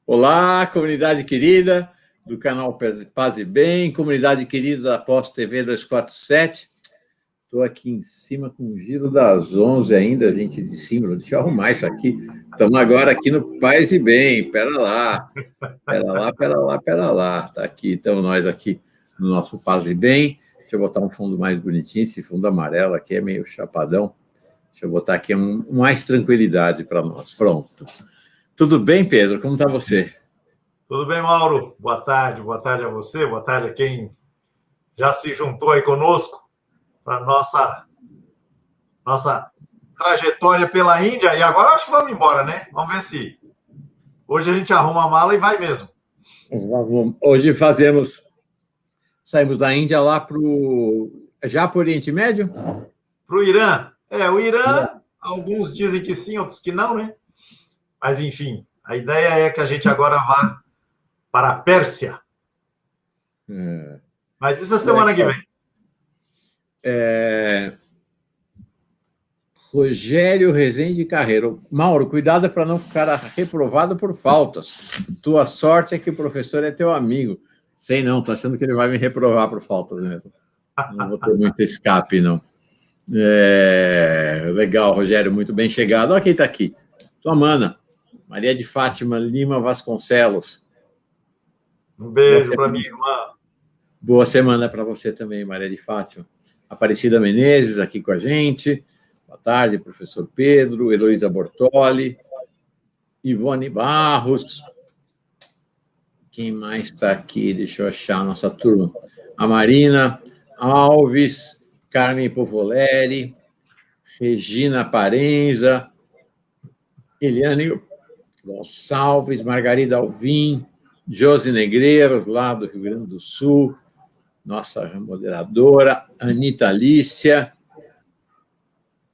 Olá, comunidade querida do canal Paz e Bem, comunidade querida da Pós TV 247. Estou aqui em cima com o giro das 11 ainda, gente, de cima. Deixa eu arrumar isso aqui. Estamos agora aqui no Paz e Bem. Pera lá. Tá aqui, então nós aqui no nosso Paz e Bem. Deixa eu botar um fundo mais bonitinho. Esse fundo amarelo aqui é meio chapadão. Deixa eu botar aqui mais tranquilidade para nós. Pronto. Tudo bem, Pedro? Como está você? Tudo bem, Mauro? Boa tarde a você, boa tarde a quem já se juntou aí conosco para nossa trajetória pela Índia. E agora acho que vamos embora, né? Vamos ver se hoje a gente arruma a mala e vai mesmo. Hoje saímos da Índia lá já para o Oriente Médio? Para o Irã. O Irã, alguns dizem que sim, outros que não, né? Mas, enfim, a ideia é que a gente agora vá para a Pérsia. Mas isso é semana que vem. Rogério Rezende Carreiro. Mauro, cuidado para não ficar reprovado por faltas. Tua sorte é que o professor é teu amigo. Sei não, tô achando que ele vai me reprovar por faltas mesmo. Não vou ter muito escape, não. Legal, Rogério, muito bem chegado. Olha quem está aqui. Tua mana, Maria de Fátima Lima Vasconcelos. Um beijo para minha irmã. Boa semana para você também, Maria de Fátima. Aparecida Menezes aqui com a gente. Boa tarde, professor Pedro, Heloísa Bortoli, Ivone Barros. Quem mais está aqui? Deixa eu achar a nossa turma. A Marina Alves, Carmen Povoleri, Regina Parenza, Eliane Gonçalves, Margarida Alvim, Josi Negreiros, lá do Rio Grande do Sul, nossa moderadora, Anita Alícia,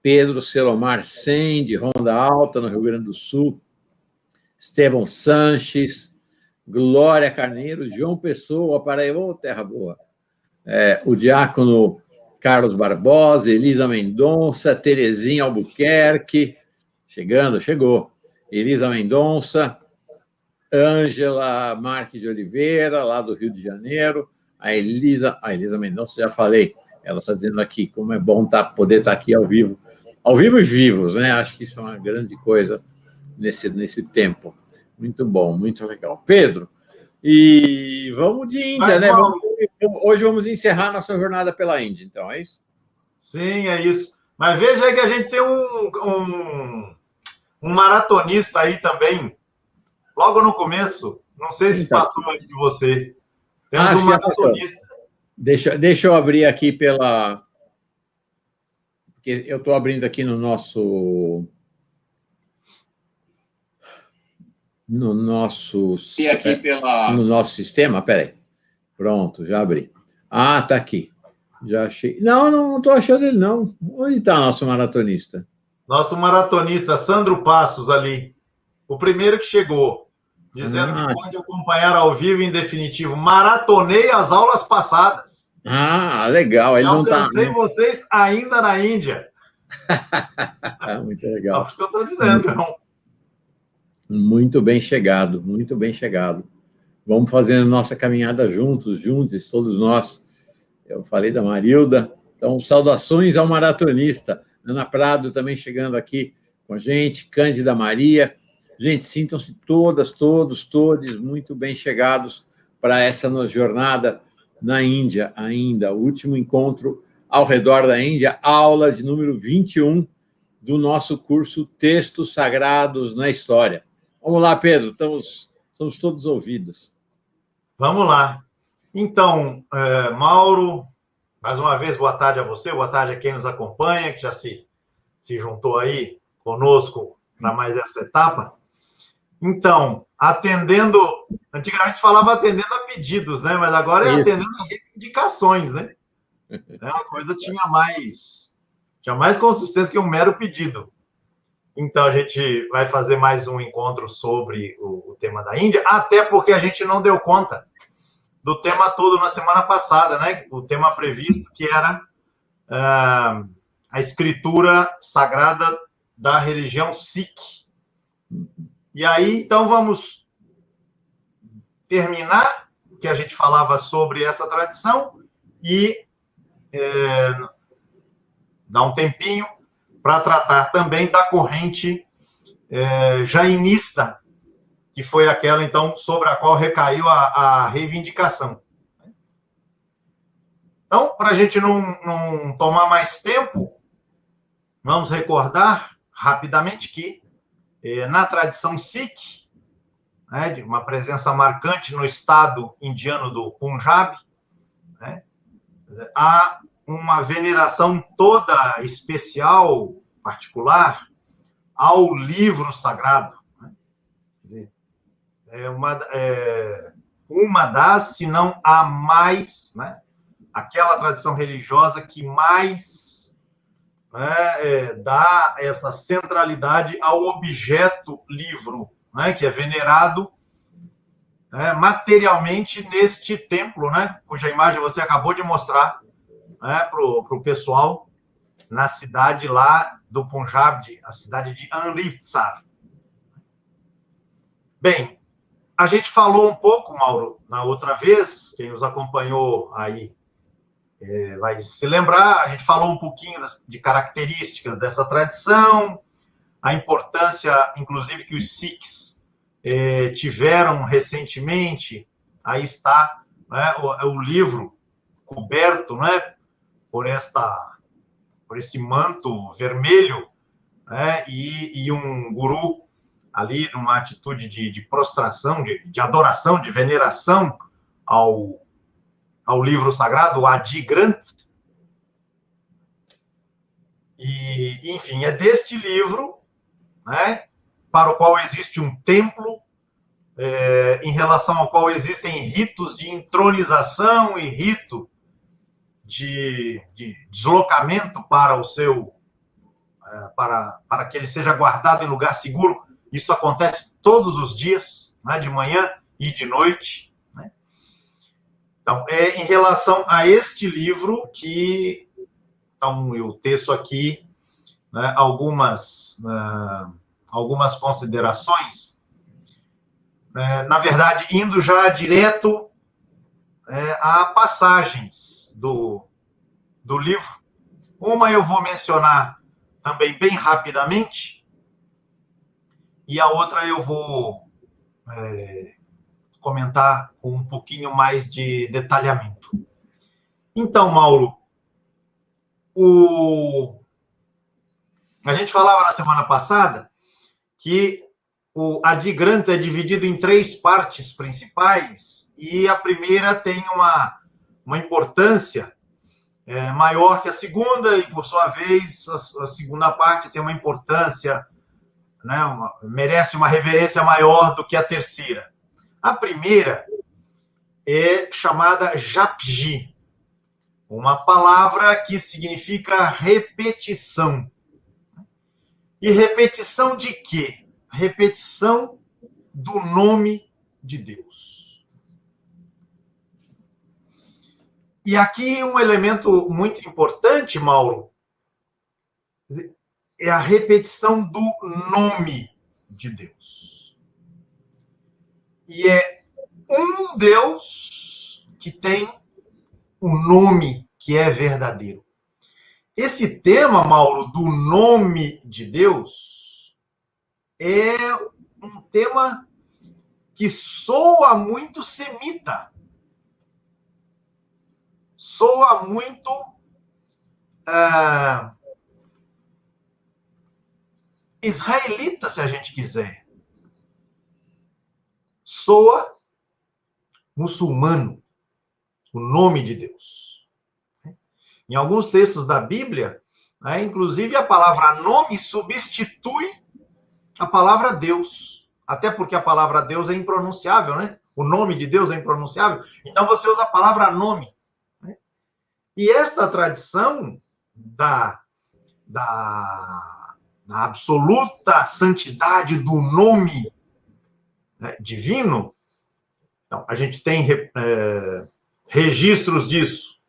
Pedro Selomar Sen, de Ronda Alta, no Rio Grande do Sul, Estevão Sanches, Glória Carneiro, João Pessoa, Paraíba, terra boa, o diácono Carlos Barbosa, Elisa Mendonça, Terezinha Albuquerque, chegou, Elisa Mendonça, Ângela Marques de Oliveira, lá do Rio de Janeiro, a Elisa Mendonça, já falei, ela está dizendo aqui como é bom poder estar aqui ao vivo e vivos, né? Acho que isso é uma grande coisa nesse tempo. Muito bom, muito legal. Pedro, e vamos de Índia, né? Hoje vamos encerrar nossa jornada pela Índia, então, é isso? Sim, é isso. Mas veja aí que a gente tem um maratonista aí também, logo no começo, não sei se passou mais de você. Temos um maratonista. Deixa eu abrir aqui porque eu estou abrindo aqui no nosso sistema. Peraí. Pronto, já abri. Ah, tá aqui. Já achei. Não estou achando ele, não. Onde está nosso maratonista? Nosso maratonista, Sandro Passos, ali. O primeiro que chegou, dizendo que pode acompanhar ao vivo em definitivo. Maratonei as aulas passadas. Legal. Ele não tá. Alcancei vocês ainda na Índia. Muito legal. É por que eu estou dizendo, não. Muito bem chegado, muito bem chegado. Vamos fazendo nossa caminhada juntos, todos nós. Eu falei da Marilda. Então, saudações ao maratonista. Ana Prado também chegando aqui com a gente, Cândida Maria. Gente, sintam-se todos muito bem chegados para essa jornada na Índia ainda. O último encontro ao redor da Índia, aula de número 21 do nosso curso Textos Sagrados na História. Vamos lá, Pedro, estamos todos ouvidos. Vamos lá. Então, Mauro, mais uma vez, boa tarde a você, boa tarde a quem nos acompanha, que já se juntou aí conosco para mais essa etapa. Então, antigamente se falava atendendo a pedidos, né? Mas agora é atendendo a indicações, né? A coisa tinha mais consistência que um mero pedido. Então, a gente vai fazer mais um encontro sobre o tema da Índia, até porque a gente não deu conta do tema todo na semana passada, né? O tema previsto, que era a escritura sagrada da religião Sikh. E aí, então, vamos terminar o que a gente falava sobre essa tradição e dar um tempinho para tratar também da corrente jainista, que foi aquela, então, sobre a qual recaiu a reivindicação. Então, para a gente não tomar mais tempo, vamos recordar rapidamente que, na tradição Sikh, de uma presença marcante no estado indiano do Punjab, há uma veneração toda especial, particular, ao livro sagrado. Quer dizer, uma das, se não a mais, aquela tradição religiosa que mais dá essa centralidade ao objeto livro, que é venerado materialmente neste templo, cuja imagem você acabou de mostrar para o pessoal na cidade lá do Punjab, a cidade de Amritsar. Bem, a gente falou um pouco, Mauro, na outra vez, quem nos acompanhou aí vai se lembrar, a gente falou um pouquinho de características dessa tradição, a importância, inclusive, que os Sikhs tiveram recentemente. Aí está o livro coberto por esse manto vermelho, e um guru ali numa atitude de prostração, de adoração, de veneração ao livro sagrado, o Adi Granth. E, enfim, é deste livro para o qual existe um templo, em relação ao qual existem ritos de entronização e rito de deslocamento para o seu para que ele seja guardado em lugar seguro. Isso acontece todos os dias, de manhã e de noite. Então, em relação a este livro que então, eu teço aqui algumas considerações, na verdade, indo já direto a passagens do livro. Uma eu vou mencionar também bem rapidamente, e a outra eu vou comentar com um pouquinho mais de detalhamento. Então, Mauro, a gente falava na semana passada que o Adi Granth é dividido em 3 partes principais, e a primeira tem uma importância maior que a segunda, e, por sua vez, a segunda parte tem uma importância, merece uma reverência maior do que a terceira. A primeira é chamada Japji, uma palavra que significa repetição. E repetição de quê? Repetição do nome de Deus. E aqui um elemento muito importante, Mauro, é a repetição do nome de Deus. E é um Deus que tem um nome que é verdadeiro. Esse tema, Mauro, do nome de Deus, é um tema que soa muito semita. Soa muito israelita, se a gente quiser. Soa muçulmano, o nome de Deus. Em alguns textos da Bíblia, inclusive a palavra nome substitui a palavra Deus. Até porque a palavra Deus é impronunciável, O nome de Deus é impronunciável. Então você usa a palavra nome. E esta tradição da absoluta santidade do nome divino, então, a gente tem registros disso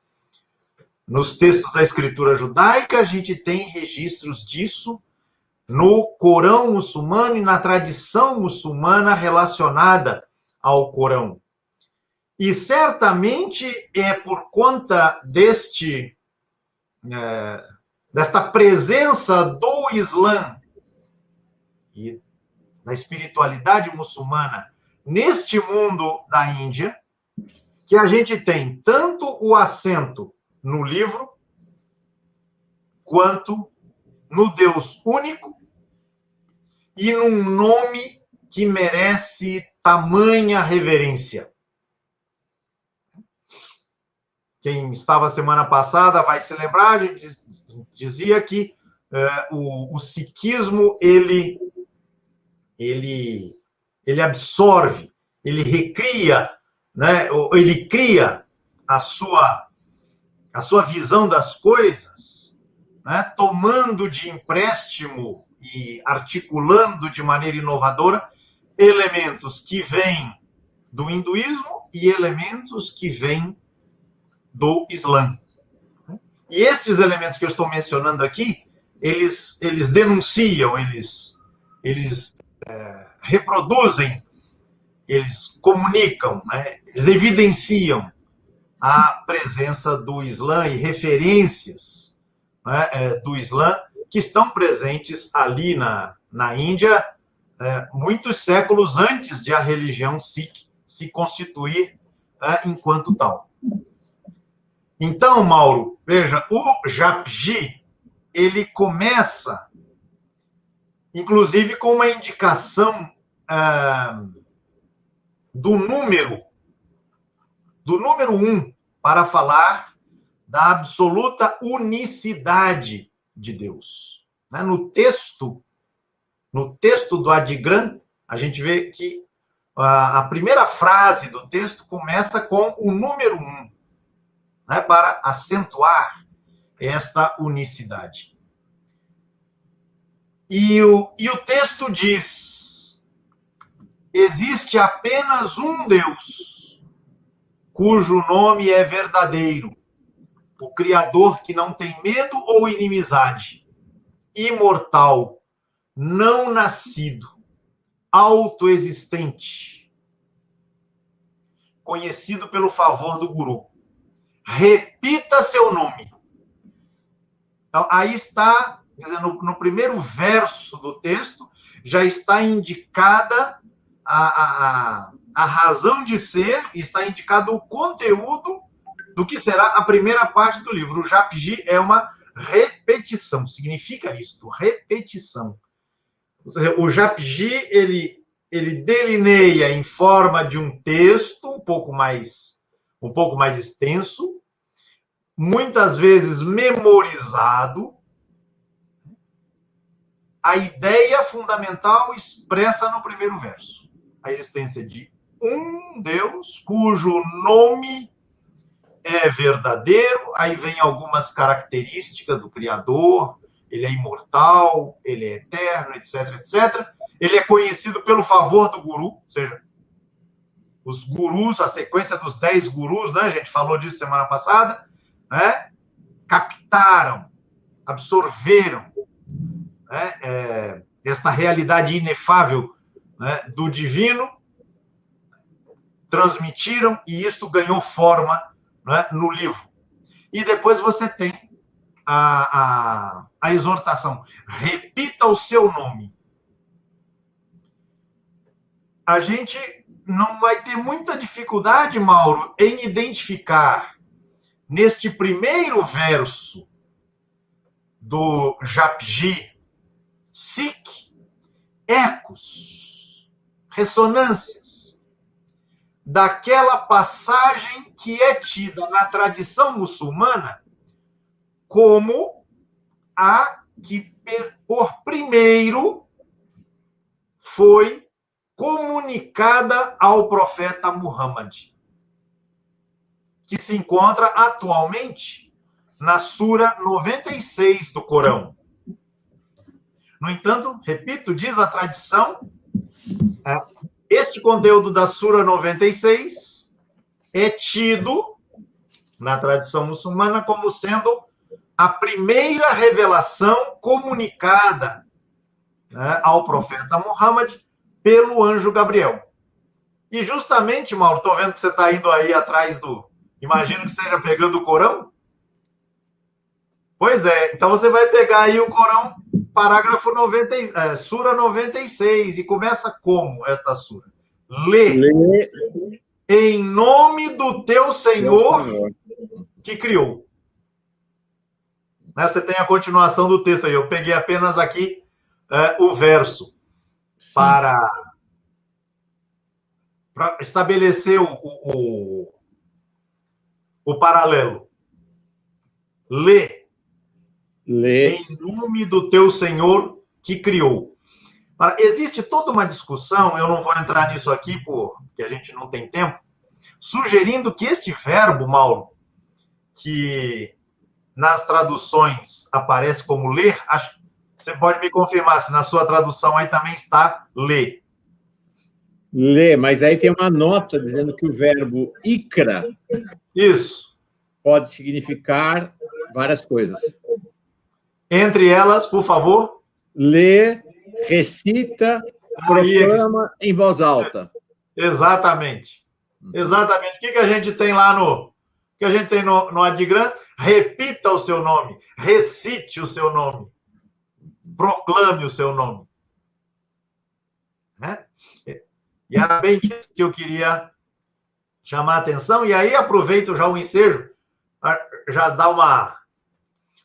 nos textos da escritura judaica, a gente tem registros disso no Corão muçulmano e na tradição muçulmana relacionada ao Corão. E certamente é por conta desta presença do Islã e da espiritualidade muçulmana neste mundo da Índia, que a gente tem tanto o acento no livro, quanto no Deus único e num nome que merece tamanha reverência. Quem estava semana passada vai se lembrar, a gente dizia que o sikhismo, ele absorve, ele recria, né? Ele cria a sua visão das coisas, né? Tomando de empréstimo e articulando de maneira inovadora elementos que vêm do hinduísmo e elementos que vêm do Islã. E estes elementos que eu estou mencionando aqui, eles denunciam, eles reproduzem, eles comunicam, né? Eles evidenciam a presença do Islã e referências, né, do Islã que estão presentes ali na Índia muitos séculos antes de a religião Sikh se constituir enquanto tal. Então, Mauro, veja, o Japji, ele começa, inclusive, com uma indicação do número 1, para falar da absoluta unicidade de Deus. No texto do Adigram, a gente vê que a primeira frase do texto começa com o número 1, né, para acentuar esta unicidade. E o texto diz: existe apenas um Deus, cujo nome é verdadeiro, o Criador que não tem medo ou inimizade, imortal, não nascido, autoexistente, conhecido pelo favor do Guru. Repita seu nome. Então, aí está, quer dizer, no primeiro verso do texto, já está indicada a razão de ser, está indicado o conteúdo do que será a primeira parte do livro. O Japji é uma repetição, significa isso, repetição. O Japji, ele delineia em forma de um texto um pouco mais extenso, muitas vezes memorizado, a ideia fundamental expressa no primeiro verso. A existência de um Deus cujo nome é verdadeiro, aí vem algumas características do Criador, ele é imortal, ele é eterno, etc, etc. Ele é conhecido pelo favor do Guru, ou seja, os gurus, a sequência dos 10 gurus, né? A gente falou disso semana passada, né? Captaram, absorveram, né? Esta realidade inefável, né, do divino, transmitiram e isto ganhou forma, né, no livro. E depois você tem a exortação: repita o seu nome. A gente não vai ter muita dificuldade, Mauro, em identificar neste primeiro verso do Japji Sikh ecos, ressonâncias daquela passagem que é tida na tradição muçulmana como a que por primeiro foi comunicada ao profeta Muhammad, que se encontra atualmente na Sura 96 do Corão. No entanto, repito, diz a tradição, este conteúdo da Sura 96 é tido, na tradição muçulmana, como sendo a primeira revelação comunicada, né, ao profeta Muhammad pelo anjo Gabriel. E justamente, Mauro, estou vendo que você está indo aí atrás do... Imagino que esteja pegando o Corão. Pois é, então você vai pegar aí o Corão, parágrafo 90, Sura 96, e começa como esta sura? Lê em nome do teu Senhor que criou. Você tem a continuação do texto aí, eu peguei apenas aqui o verso para estabelecer o paralelo. Lê em nome do teu Senhor que criou. Existe toda uma discussão, eu não vou entrar nisso aqui porque a gente não tem tempo, sugerindo que este verbo, Mauro, que nas traduções aparece como ler, você pode me confirmar se na sua tradução aí também está ler. Ler, mas aí tem uma nota dizendo que o verbo ikra pode significar várias coisas. Entre elas, por favor. Lê, recita, proclama em voz alta. Exatamente. Exatamente. O que a gente tem lá no Adgram? Repita o seu nome, recite o seu nome, proclame o seu nome. E era bem isso que eu queria chamar a atenção. E aí aproveito já o ensejo, já dá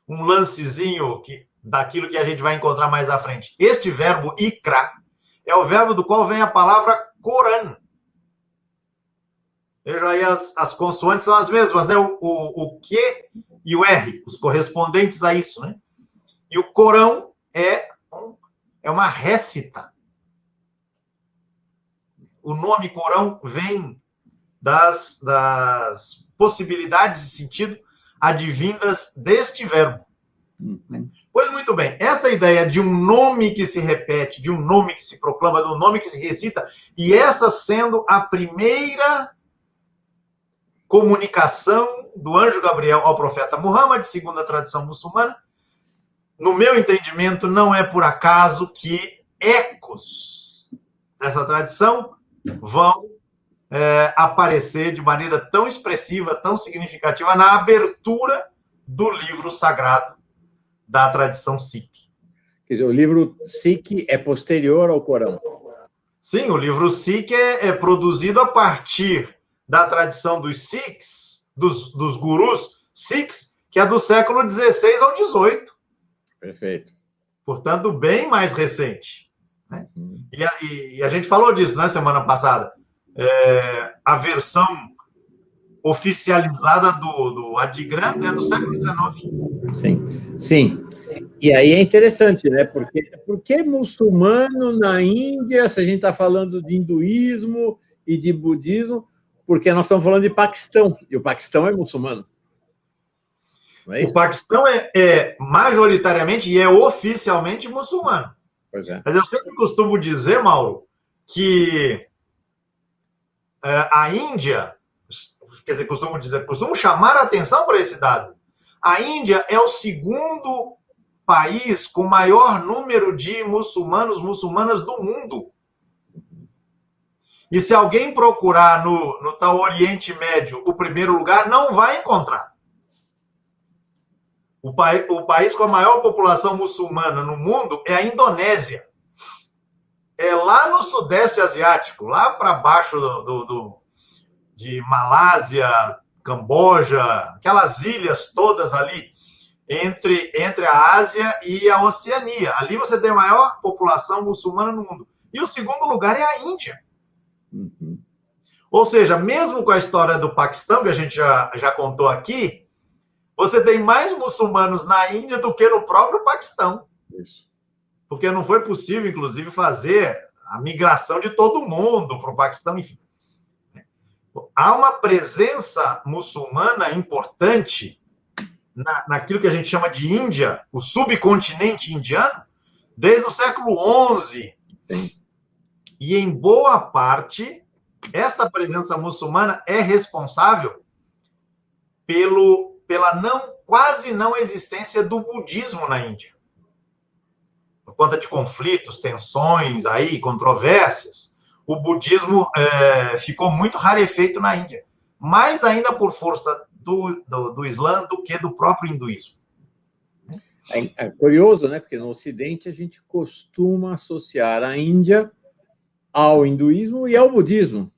um lancezinho daquilo que a gente vai encontrar mais à frente. Este verbo ikra é o verbo do qual vem a palavra Corão. Veja aí, as consoantes são as mesmas, né? O Q e o R, os correspondentes a isso, né? E o Corão é uma récita. O nome Corão vem das possibilidades de sentido advindas deste verbo. Pois muito bem, essa ideia de um nome que se repete, de um nome que se proclama, de um nome que se recita, e essa sendo a primeira comunicação do anjo Gabriel ao profeta Muhammad, segundo a tradição muçulmana, no meu entendimento, não é por acaso que ecos dessa tradição vão aparecer de maneira tão expressiva, tão significativa na abertura do livro sagrado da tradição Sikh. Quer dizer, o livro Sikh é posterior ao Corão. Sim, o livro Sikh é produzido a partir da tradição dos Sikhs, dos gurus Sikhs, que é do século XVI ao XVIII. Perfeito. Portanto, bem mais recente. Né? E a gente falou disso, né, semana passada. A versão oficializada do Adgram é do século XIX. Sim. E aí é interessante, né? Porque muçulmano na Índia, se a gente está falando de hinduísmo e de budismo, porque nós estamos falando de Paquistão, e o Paquistão é muçulmano. Não é isso? O Paquistão é majoritariamente e é oficialmente muçulmano. Pois é. Mas eu sempre costumo dizer, Mauro, que a Índia, quer dizer, costumo chamar a atenção para esse dado. A Índia é o segundo país com maior número de muçulmanas do mundo. E se alguém procurar no tal Oriente Médio o primeiro lugar, não vai encontrar. O país com a maior população muçulmana no mundo é a Indonésia. É lá no Sudeste Asiático, lá para baixo de Malásia, Camboja, aquelas ilhas todas ali, entre a Ásia e a Oceania. Ali você tem a maior população muçulmana no mundo. E o segundo lugar é a Índia. Uhum. Ou seja, mesmo com a história do Paquistão, que a gente já contou aqui, você tem mais muçulmanos na Índia do que no próprio Paquistão. Isso. Porque não foi possível, inclusive, fazer a migração de todo mundo para o Paquistão, enfim. Há uma presença muçulmana importante naquilo que a gente chama de Índia, o subcontinente indiano, desde o século XI. Sim. E, em boa parte, essa presença muçulmana é responsável pela quase não existência do budismo na Índia. Por conta de conflitos, tensões, controvérsias, o budismo ficou muito rarefeito na Índia, mais ainda por força do Islã do que do próprio hinduísmo. É curioso, né? Porque no Ocidente a gente costuma associar a Índia ao hinduísmo e ao budismo.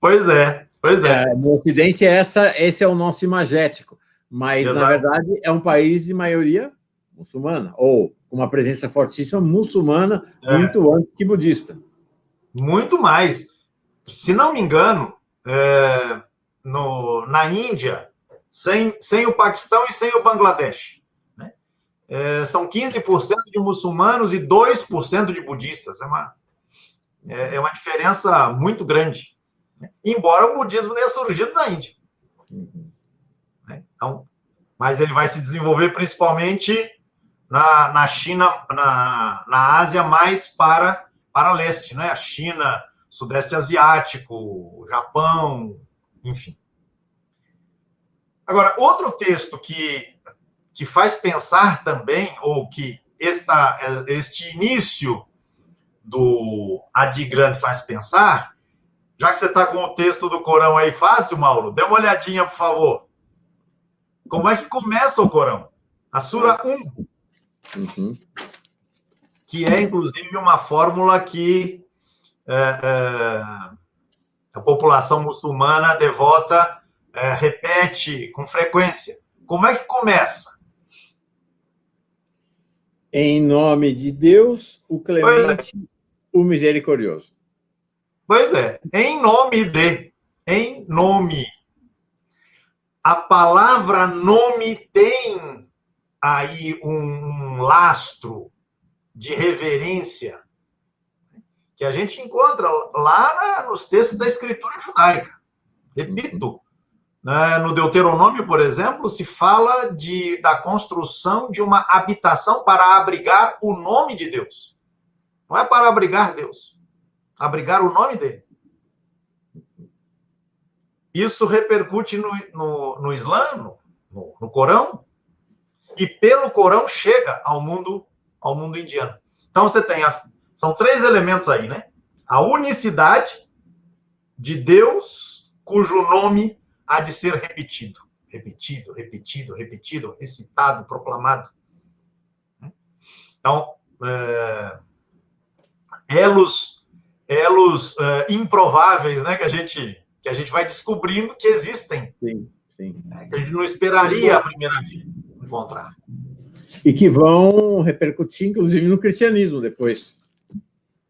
Pois é, pois é. No Ocidente esse é o nosso imagético, mas Exato. Na verdade é um país de maioria muçulmana, ou uma presença fortíssima muçulmana, muito antes que budista. Muito mais. Se não me engano, na Índia, sem o Paquistão e sem o Bangladesh, né? São 15% de muçulmanos e 2% de budistas. É uma diferença muito grande. Embora o budismo tenha surgido na Índia. Então, mas ele vai se desenvolver principalmente na China, na Ásia, mais para leste, né? A China, Sudeste Asiático, Japão, enfim. Agora, outro texto que faz pensar também, ou que este início do Adi Grande faz pensar, já que você está com o texto do Corão aí fácil, Mauro, dê uma olhadinha, por favor. Como é que começa o Corão? A Sura 1. Que é, inclusive, uma fórmula que a população muçulmana devota repete com frequência. Como é que começa? Em nome de Deus, o clemente, o misericordioso. Pois é, em nome. A palavra nome tem aí um lastro de reverência que a gente encontra lá nos textos da escritura judaica. Repito, no Deuteronômio, por exemplo, se fala da construção de uma habitação para abrigar o nome de Deus. Não é para abrigar Deus, abrigar o nome dele. Isso repercute no Islã, no Corão, e pelo Corão chega ao mundo indiano. Então você tem são 3 elementos aí, né? A unicidade de Deus, cujo nome há de ser repetido, recitado, proclamado. Então, elos improváveis, né? Que a gente vai descobrindo que existem. Sim. Que a gente não esperaria a primeira vez encontrar. E que vão repercutir, inclusive, no cristianismo depois,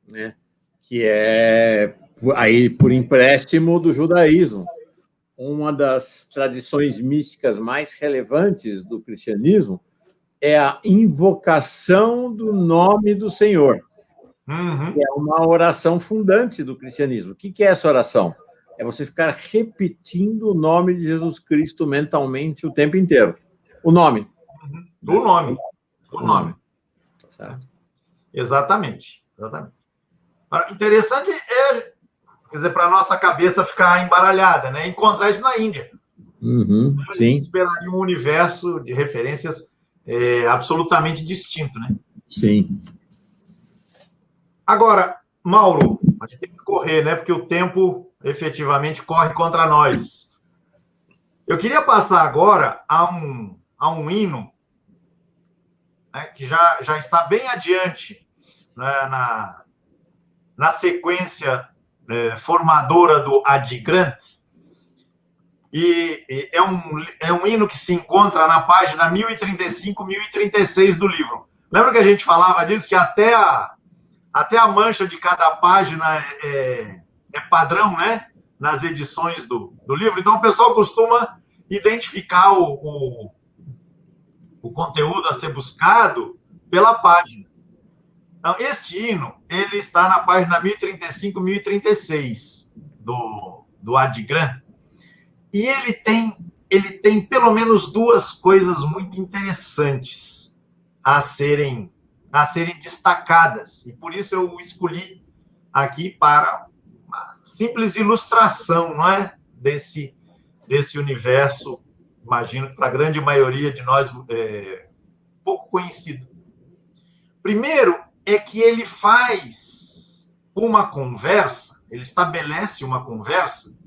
né? Que é aí por empréstimo do judaísmo. Uma das tradições místicas mais relevantes do cristianismo é a invocação do nome do Senhor. Que é uma oração fundante do cristianismo. O que é essa oração? É você ficar repetindo o nome de Jesus Cristo mentalmente o tempo inteiro. O nome. O nome. Tá certo? Exatamente. Interessante quer dizer, para a nossa cabeça ficar embaralhada, né? Encontrar isso na Índia. Sim. Esperaria um universo de referências absolutamente distinto, né? Sim. Agora, Mauro, a gente tem que correr, né? Porque o tempo efetivamente corre contra nós. Eu queria passar agora a um hino, né, que já está bem adiante, né, na sequência formadora do Adi Grande. E é um hino que se encontra na página 1035, 1036 do livro. Lembra que a gente falava disso, que até a mancha de cada página é padrão, né? Nas edições do livro. Então, o pessoal costuma identificar o conteúdo a ser buscado pela página. Então, este hino, ele está na página 1035, 1036 do Adi Grande. E ele tem pelo menos 2 coisas muito interessantes a serem destacadas. E por isso eu escolhi aqui para uma simples ilustração, não é? Desse universo, imagino que para a grande maioria de nós pouco conhecido. Primeiro é que ele faz uma conversa ele estabelece uma conversa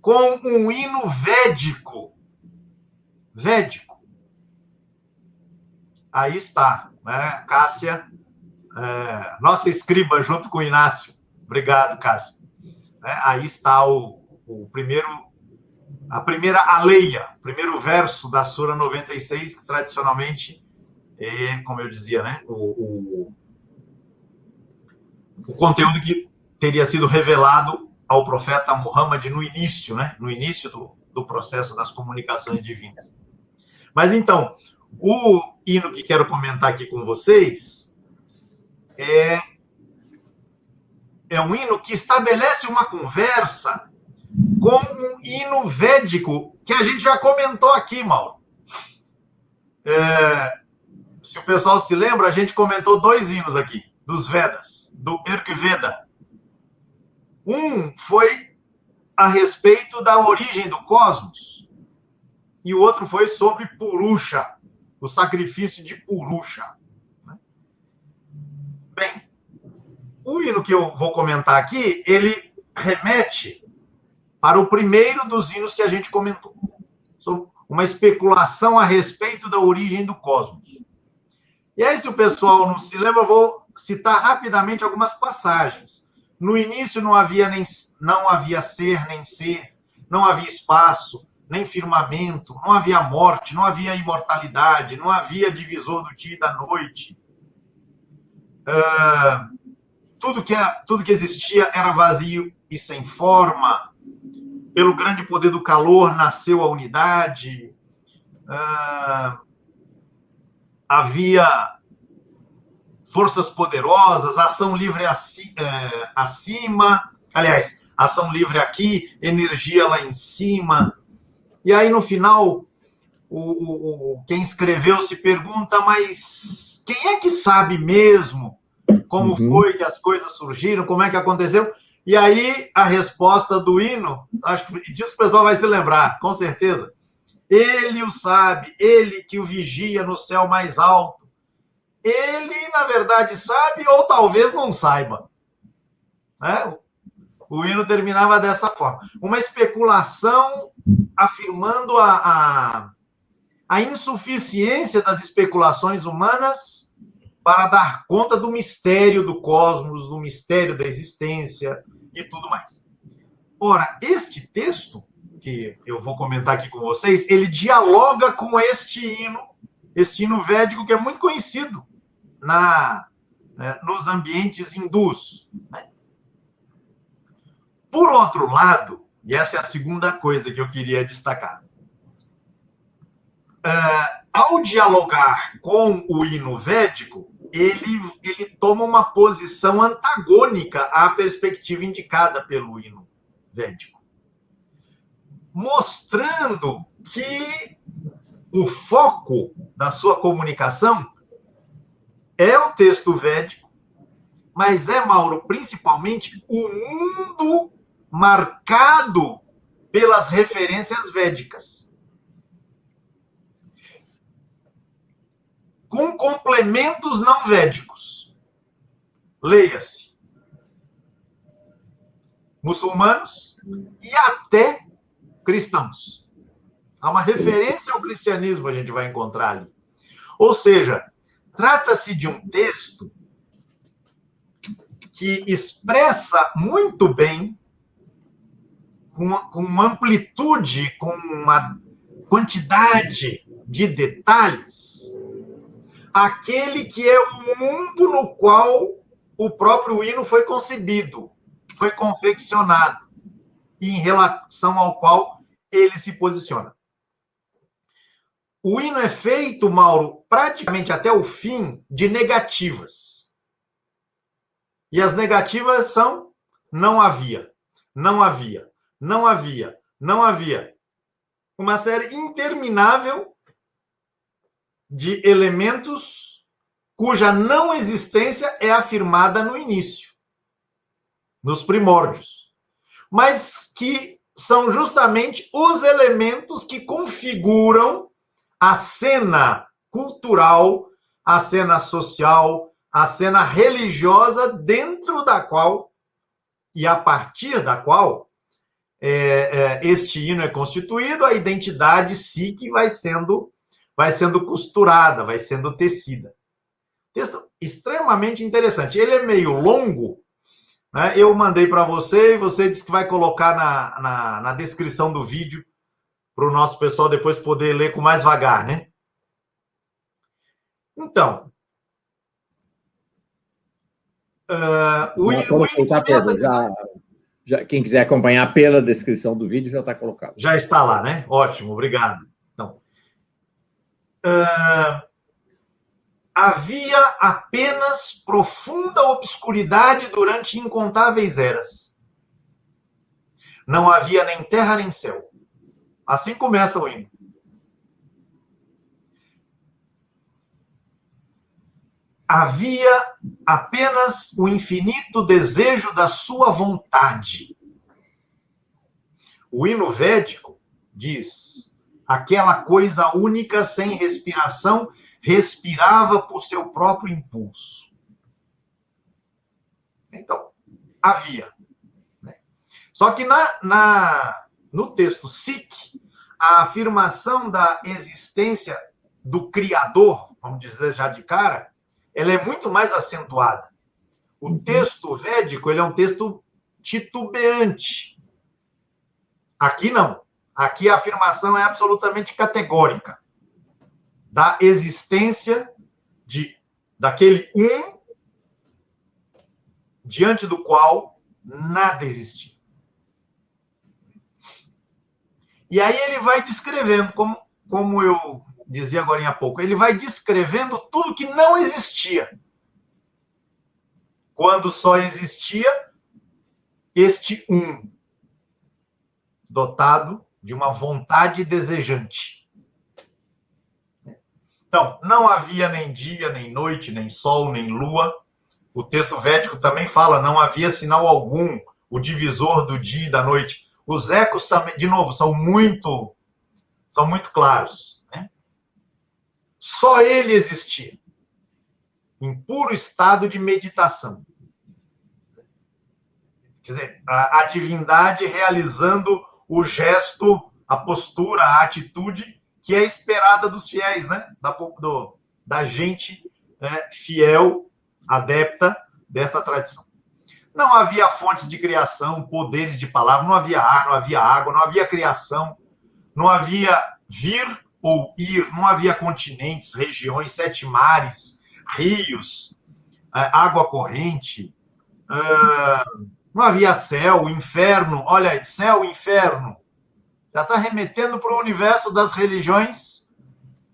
com um hino védico. Védico. Aí está, né? Cássia, nossa escriba junto com o Inácio. Obrigado, Cássia. Aí está a primeira aleia, o primeiro verso da Sura 96, que tradicionalmente é, como eu dizia, né, o conteúdo que teria sido revelado ao profeta Muhammad no início, né, no início do processo das comunicações divinas. Mas então, o hino que quero comentar aqui com vocês é um hino que estabelece uma conversa com um hino védico que a gente já comentou aqui, Mauro. Se o pessoal se lembra, a gente comentou 2 hinos aqui, dos Vedas, do Rigveda. Um foi a respeito da origem do cosmos, e o outro foi sobre Purusha, o sacrifício de Purusha. Bem, o hino que eu vou comentar aqui, ele remete para o primeiro dos hinos que a gente comentou, sobre uma especulação a respeito da origem do cosmos. E aí, se o pessoal não se lembra, eu vou citar rapidamente algumas passagens. No início não havia ser nem ser, não havia espaço, nem firmamento, não havia morte, não havia imortalidade, não havia divisor do dia e da noite. Tudo que existia era vazio e sem forma. Pelo grande poder do calor nasceu a unidade. Havia forças poderosas, ação livre acima, aliás, ação livre aqui, energia lá em cima. E aí, no final, quem escreveu se pergunta, mas quem é que sabe mesmo como foi que as coisas surgiram, como é que aconteceu? E aí, a resposta do hino, acho que disso o pessoal vai se lembrar, com certeza. Ele o sabe, ele que o vigia no céu mais alto. Ele, na verdade, sabe ou talvez não saiba. Né? O hino terminava dessa forma. Uma especulação afirmando a insuficiência das especulações humanas para dar conta do mistério do cosmos, do mistério da existência e tudo mais. Ora, este texto, que eu vou comentar aqui com vocês, ele dialoga com este hino védico que é muito conhecido nos ambientes hindus. Né? Por outro lado, e essa é a segunda coisa que eu queria destacar, ao dialogar com o hino védico, ele toma uma posição antagônica à perspectiva indicada pelo hino védico, mostrando que o foco da sua comunicação é o texto védico, mas Mauro, principalmente o mundo marcado pelas referências védicas, com complementos não védicos. Leia-se muçulmanos e até cristãos. Há uma referência ao cristianismo, a gente vai encontrar ali. Ou seja, trata-se de um texto que expressa muito bem, com amplitude, com uma quantidade de detalhes, aquele que é o mundo no qual o próprio hino foi concebido, foi confeccionado, e em relação ao qual ele se posiciona. O hino é feito, Mauro, praticamente até o fim, de negativas. E as negativas são não havia, não havia, não havia, não havia. Uma série interminável de elementos cuja não existência é afirmada no início, nos primórdios, mas que são justamente os elementos que configuram a cena cultural, a cena social, a cena religiosa dentro da qual e a partir da qual este hino é constituído, a identidade psíquica vai sendo costurada, vai sendo tecida. Texto extremamente interessante. Ele é meio longo, né? Eu mandei para você e você disse que vai colocar na descrição do vídeo para o nosso pessoal depois poder ler com mais vagar, né? Então, quem quiser acompanhar pela descrição do vídeo já está colocado. Já está lá, né? Ótimo, obrigado. Então, havia apenas profunda obscuridade durante incontáveis eras. Não havia nem terra nem céu. Assim começa o hino. Havia apenas o infinito desejo da sua vontade. O hino védico diz: aquela coisa única sem respiração respirava por seu próprio impulso. Então, havia. Né? Só que no texto Sikh, a afirmação da existência do Criador, vamos dizer já de cara, ela é muito mais acentuada. O texto védico, ele é um texto titubeante. Aqui não. Aqui a afirmação é absolutamente categórica da existência daquele um diante do qual nada existia. E aí ele vai descrevendo, como eu dizia agora há pouco, ele vai descrevendo tudo que não existia. Quando só existia este um, dotado de uma vontade desejante. Então, não havia nem dia, nem noite, nem sol, nem lua. O texto védico também fala, não havia sinal algum, o divisor do dia e da noite. Os ecos também, de novo, são muito claros. Né? Só ele existia, em puro estado de meditação. Quer dizer, a divindade realizando o gesto, a postura, a atitude que é esperada dos fiéis, né? Da gente fiel, adepta desta tradição. Não havia fontes de criação, poderes de palavra, não havia ar, não havia água, não havia criação, não havia vir ou ir, não havia continentes, regiões, 7 mares, rios, água corrente, não havia céu, inferno. Olha aí, céu, inferno. Já está remetendo para o universo das religiões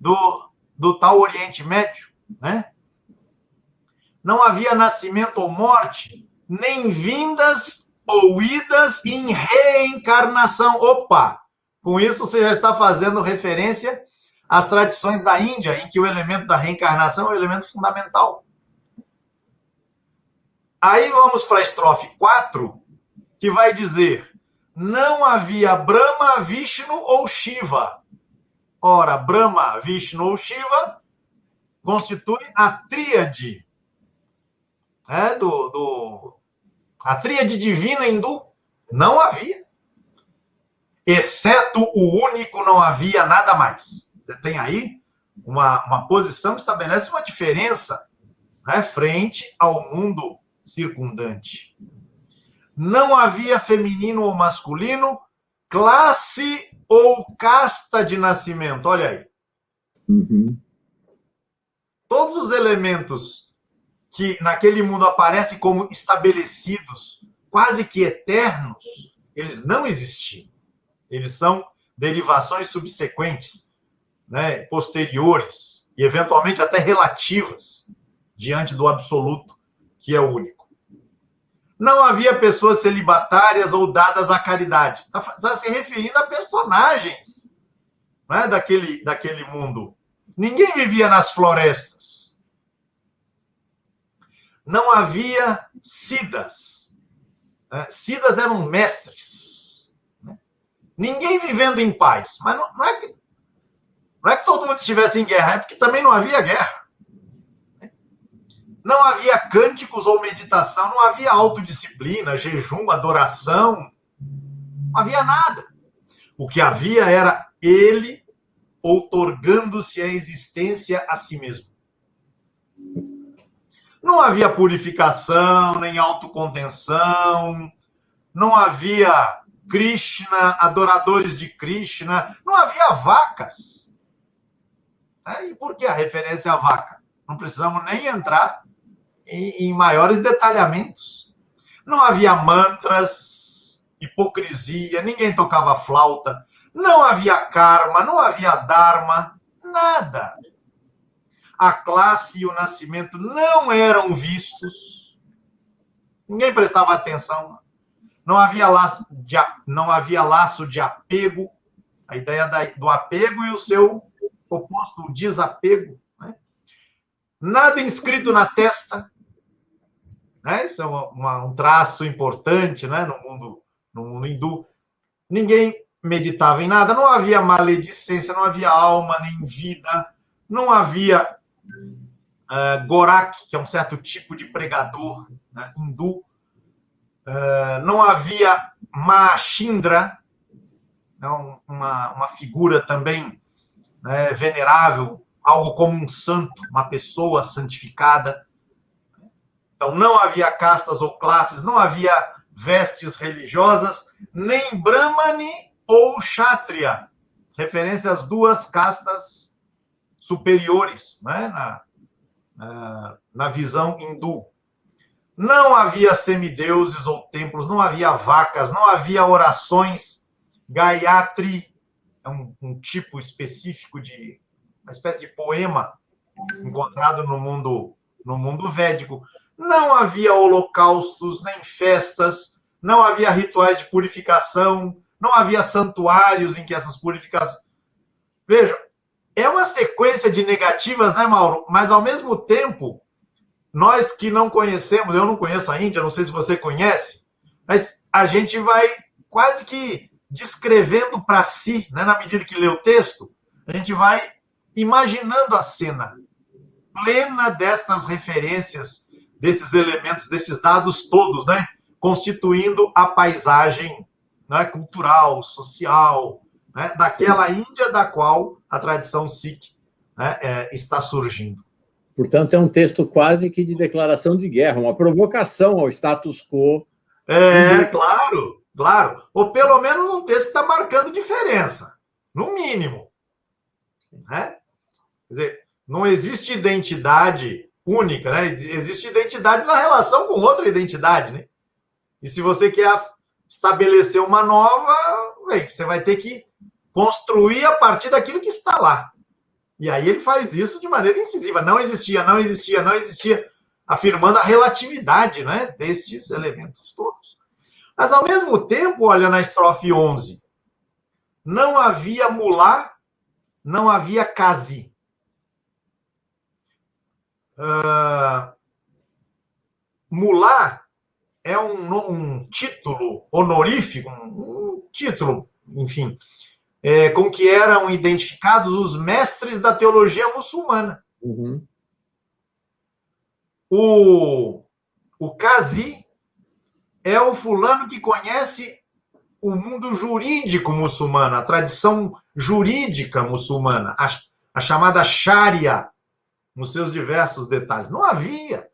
do tal Oriente Médio, né? Não havia nascimento ou morte, nem vindas ou idas em reencarnação. Opa! Com isso você já está fazendo referência às tradições da Índia, em que o elemento da reencarnação é o elemento fundamental. Aí vamos para a estrofe 4, que vai dizer: não havia Brahma, Vishnu ou Shiva. Ora, Brahma, Vishnu ou Shiva constituem a tríade, a tríade divina hindu. Não havia. Exceto o único, não havia nada mais. Você tem aí uma posição que estabelece uma diferença, né, frente ao mundo circundante. Não havia feminino ou masculino, classe ou casta de nascimento. Olha aí. Uhum. Todos os elementos que naquele mundo aparecem como estabelecidos, quase que eternos, eles não existiam. Eles são derivações subsequentes, né, posteriores, e eventualmente até relativas, diante do absoluto, que é o único. Não havia pessoas celibatárias ou dadas à caridade. Está se referindo a personagens, né, daquele mundo. Ninguém vivia nas florestas. Não havia siddhas. Siddhas eram mestres. Né? Ninguém vivendo em paz. Mas não é que todo mundo estivesse em guerra, é porque também não havia guerra. Não havia cânticos ou meditação, não havia autodisciplina, jejum, adoração, não havia nada. O que havia era ele outorgando-se a existência a si mesmo. Não havia purificação, nem autocontenção, não havia Krishna, adoradores de Krishna, não havia vacas. E por que a referência à vaca? Não precisamos nem entrar em maiores detalhamentos. Não havia mantras, hipocrisia, ninguém tocava flauta, não havia karma, não havia dharma, nada. A classe e o nascimento não eram vistos, ninguém prestava atenção, não havia laço de apego, a ideia do apego e o seu oposto, o desapego. Né? Nada inscrito na testa, né? Isso é um traço importante, né? no mundo hindu. Ninguém meditava em nada, não havia maledicência, não havia alma nem vida, não havia Gorak, que é um certo tipo de pregador, né, hindu, não havia Mahashindra, uma figura também, né, venerável, algo como um santo, uma pessoa santificada. Então, não havia castas ou classes, não havia vestes religiosas, nem Brahmani ou Kshatriya, referência às duas castas superiores, né, na visão hindu. Não havia semideuses ou templos, não havia vacas, não havia orações. Gayatri é um tipo específico de uma espécie de poema encontrado no mundo védico. Não havia holocaustos, nem festas, não havia rituais de purificação, não havia santuários em que essas purificações... Vejam, é uma sequência de negativas, né, Mauro? Mas, ao mesmo tempo, nós que não conhecemos, eu não conheço a Índia, não sei se você conhece, mas a gente vai quase que descrevendo para si, né, na medida que lê o texto, a gente vai imaginando a cena plena dessas referências, desses elementos, desses dados todos, né, constituindo a paisagem, né, cultural, social, né, daquela Índia da qual a tradição Sikh, né, está surgindo. Portanto, é um texto quase que de declaração de guerra, uma provocação ao status quo. Claro, claro. Ou pelo menos um texto que está marcando diferença, no mínimo. Né? Quer dizer, não existe identidade única, né? Existe identidade na relação com outra identidade, né? E se você quer estabelecer uma nova, você vai ter que construir a partir daquilo que está lá. E aí ele faz isso de maneira incisiva. Não existia, não existia, não existia, afirmando a relatividade, né, destes elementos todos. Mas, ao mesmo tempo, olha na estrofe 11, não havia mulá, não havia kazi. Mulá é um título honorífico, um título, enfim, com que eram identificados os mestres da teologia muçulmana. Uhum. O Qazi é o fulano que conhece o mundo jurídico muçulmano, a tradição jurídica muçulmana, a chamada Sharia, nos seus diversos detalhes. Não havia.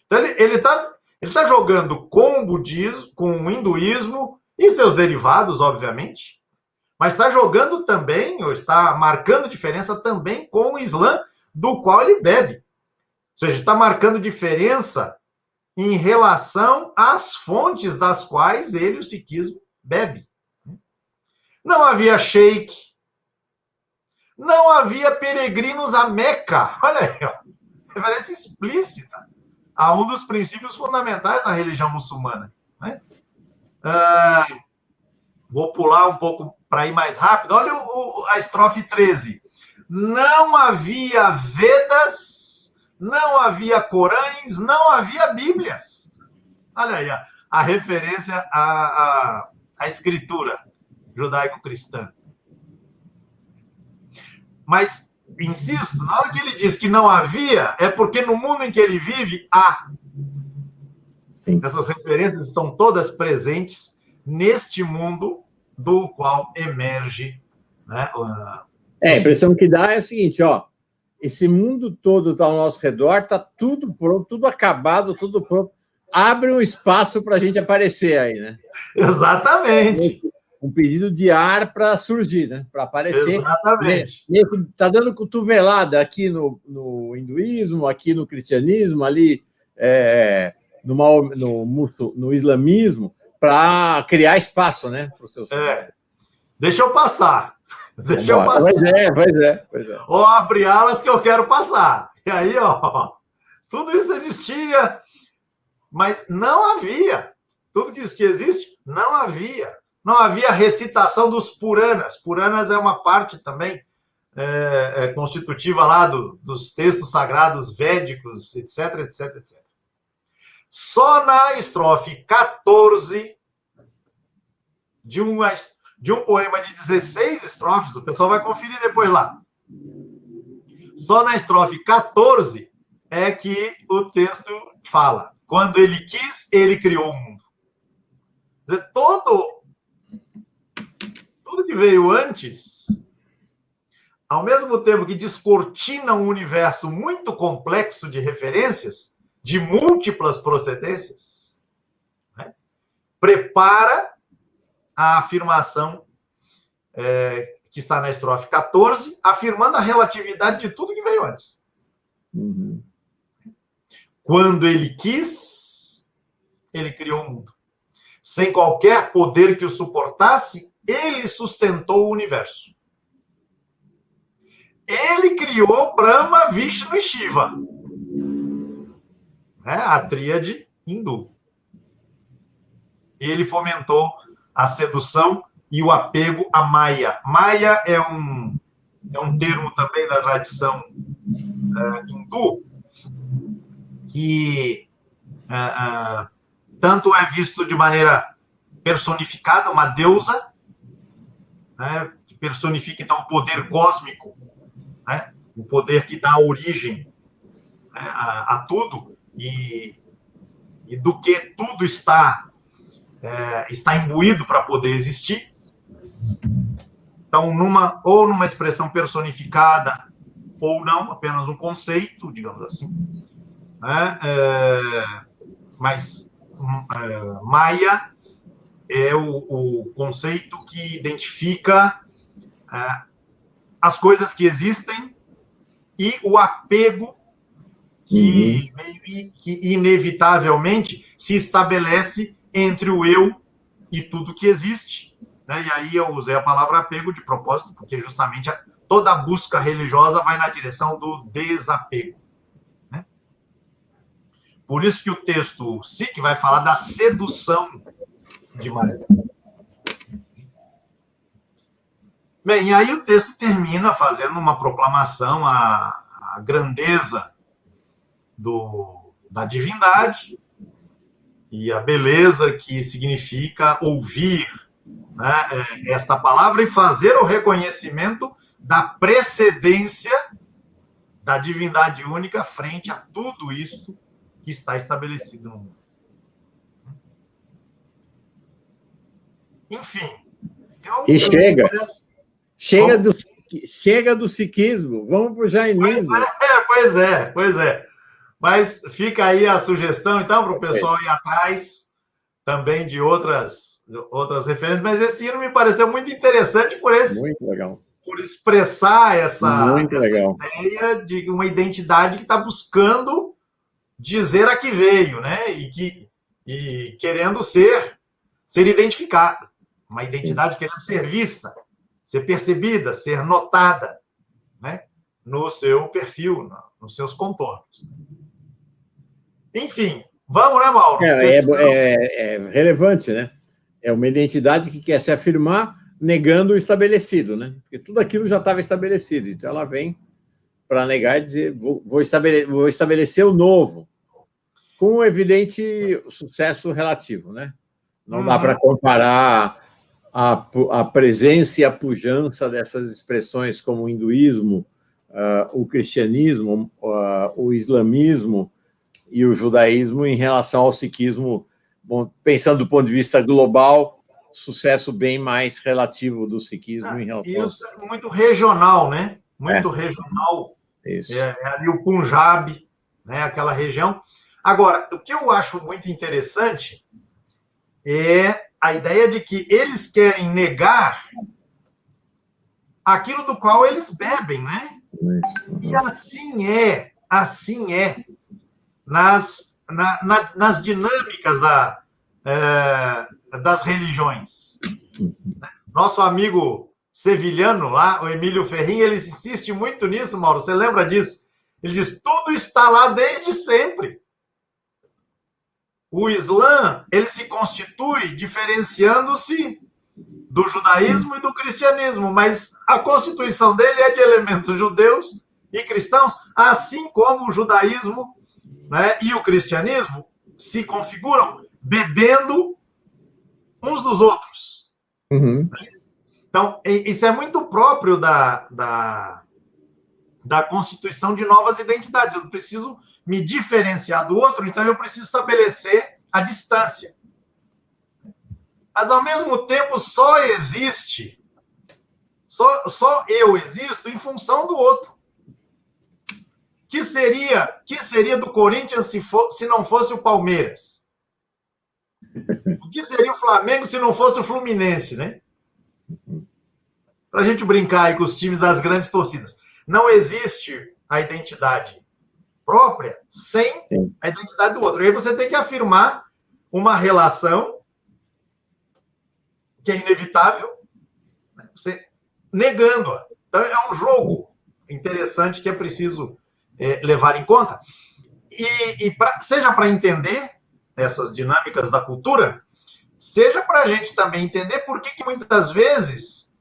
Então, ele está jogando com o budismo, com o hinduísmo e seus derivados, obviamente, mas está jogando também, ou está marcando diferença também com o Islã, do qual ele bebe. Ou seja, está marcando diferença em relação às fontes das quais ele, o sikhismo, bebe. Não havia sheik, não havia peregrinos a Meca. Olha aí, ó, referência explícita a um dos princípios fundamentais da religião muçulmana. Né? Vou pular um pouco para ir mais rápido. Olha a estrofe 13. Não havia Vedas, não havia Corães, não havia Bíblias. Olha aí, a referência à escritura judaico-cristã. Mas insisto, na hora que ele diz que não havia, é porque no mundo em que ele vive, há. Sim. Essas referências estão todas presentes neste mundo do qual emerge, né? A impressão que dá é o seguinte, ó, esse mundo todo está ao nosso redor, está tudo pronto, tudo acabado, tudo pronto. Abre um espaço para a gente aparecer aí, né? Exatamente. Um pedido de ar para surgir, né? Para aparecer. Exatamente. Está dando cotovelada aqui no hinduísmo, aqui no cristianismo, ali no islamismo, para criar espaço, né? Para os seus Deixa eu passar. Deixa eu passar. Pois é. Ou abre alas que eu quero passar. E aí, ó, tudo isso existia, mas não havia. Tudo isso que existe, não havia. Não havia recitação dos Puranas. Puranas é uma parte também constitutiva lá dos textos sagrados védicos, etc, etc, etc. Só na estrofe 14 de um poema de 16 estrofes, o pessoal vai conferir depois lá. Só na estrofe 14 é que o texto fala: quando ele quis, ele criou o mundo. Quer dizer, tudo que veio antes, ao mesmo tempo que descortina um universo muito complexo de referências, de múltiplas procedências, né, prepara a afirmação que está na estrofe 14, afirmando a relatividade de tudo que veio antes. Uhum. Quando ele quis, ele criou o mundo. Sem qualquer poder que o suportasse, ele sustentou o universo. Ele criou Brahma, Vishnu e Shiva. A tríade hindu. Ele fomentou a sedução e o apego à Maya. Maya é um termo também da tradição hindu que tanto é visto de maneira personificada, uma deusa, né, que personifica, então, o poder cósmico, né, o poder que dá origem a tudo e do que tudo está imbuído para poder existir. Então, numa expressão personificada, ou não, apenas um conceito, digamos assim. Mas Maya é o conceito que identifica as coisas que existem e o apego que inevitavelmente se estabelece entre o eu e tudo que existe. Né? E aí eu usei a palavra apego de propósito, porque justamente toda a busca religiosa vai na direção do desapego. Né? Por isso que o texto Sikh vai falar da sedução de Maia. Bem, e aí o texto termina fazendo uma proclamação à grandeza da divindade e a beleza que significa ouvir, né, esta palavra e fazer o reconhecimento da precedência da divindade única frente a tudo isto que está estabelecido no mundo. Enfim. Chega do sikhismo, vamos para o jainismo. Pois é. Mas fica aí a sugestão, então, para o pessoal ir atrás também de outras referências. Mas esse hino me pareceu muito interessante muito legal. Por expressar essa ideia de uma identidade que está buscando dizer a que veio, né? E querendo ser identificada. Uma identidade querendo ser vista, ser percebida, ser notada, né? No seu perfil, nos seus contornos. Enfim, vamos, né, Mauro? É relevante, né? É uma identidade que quer se afirmar negando o estabelecido, né? Porque tudo aquilo já estava estabelecido. Então, ela vem para negar e dizer vou estabelecer o novo, com um evidente sucesso relativo, né? Não dá para comparar a presença e a pujança dessas expressões como o hinduísmo o cristianismo, o islamismo e o judaísmo em relação ao sikhismo, bom, pensando do ponto de vista global, sucesso bem mais relativo do sikhismo em relação isso é muito regional, né? Muito É. regional. Isso. É ali o Punjab, né? Aquela região. Agora, o que eu acho muito interessante é a ideia de que eles querem negar aquilo do qual eles bebem, né? E assim é nas dinâmicas das religiões. Nosso amigo sevilhano lá, o Emílio Ferrin, ele insiste muito nisso, Mauro. Você lembra disso? Ele diz: tudo está lá desde sempre. O Islã, ele se constitui diferenciando-se do judaísmo e do cristianismo, mas a constituição dele é de elementos judeus e cristãos, assim como o judaísmo, né, e o cristianismo se configuram bebendo uns dos outros. Uhum. Então, isso é muito próprio da constituição de novas identidades. Eu preciso me diferenciar do outro, então eu preciso estabelecer a distância. Mas, ao mesmo tempo, só eu existo em função do outro. Que seria do Corinthians se não fosse o Palmeiras? O que seria o Flamengo se não fosse o Fluminense, né? Para a gente brincar aí com os times das grandes torcidas. Não existe a identidade própria sem a identidade do outro. E aí você tem que afirmar uma relação que é inevitável, né? Você negando-a. Então, é um jogo interessante que é preciso levar em conta. Seja para entender essas dinâmicas da cultura, seja para a gente também entender por que muitas vezes,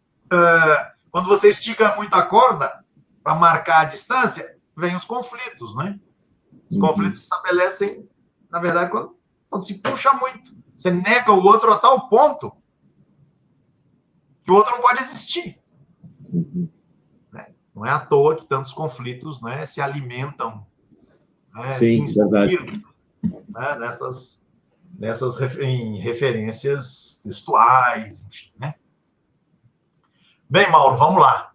quando você estica muito a corda para marcar a distância, vem os conflitos, né? Os conflitos se estabelecem, na verdade, quando se puxa muito. Você nega o outro a tal ponto que o outro não pode existir. Não é à toa que tantos conflitos, né, se alimentam, né, Sim, se verdade. inspiram, né, nessas referências textuais, enfim, né? Bem, Mauro, vamos lá.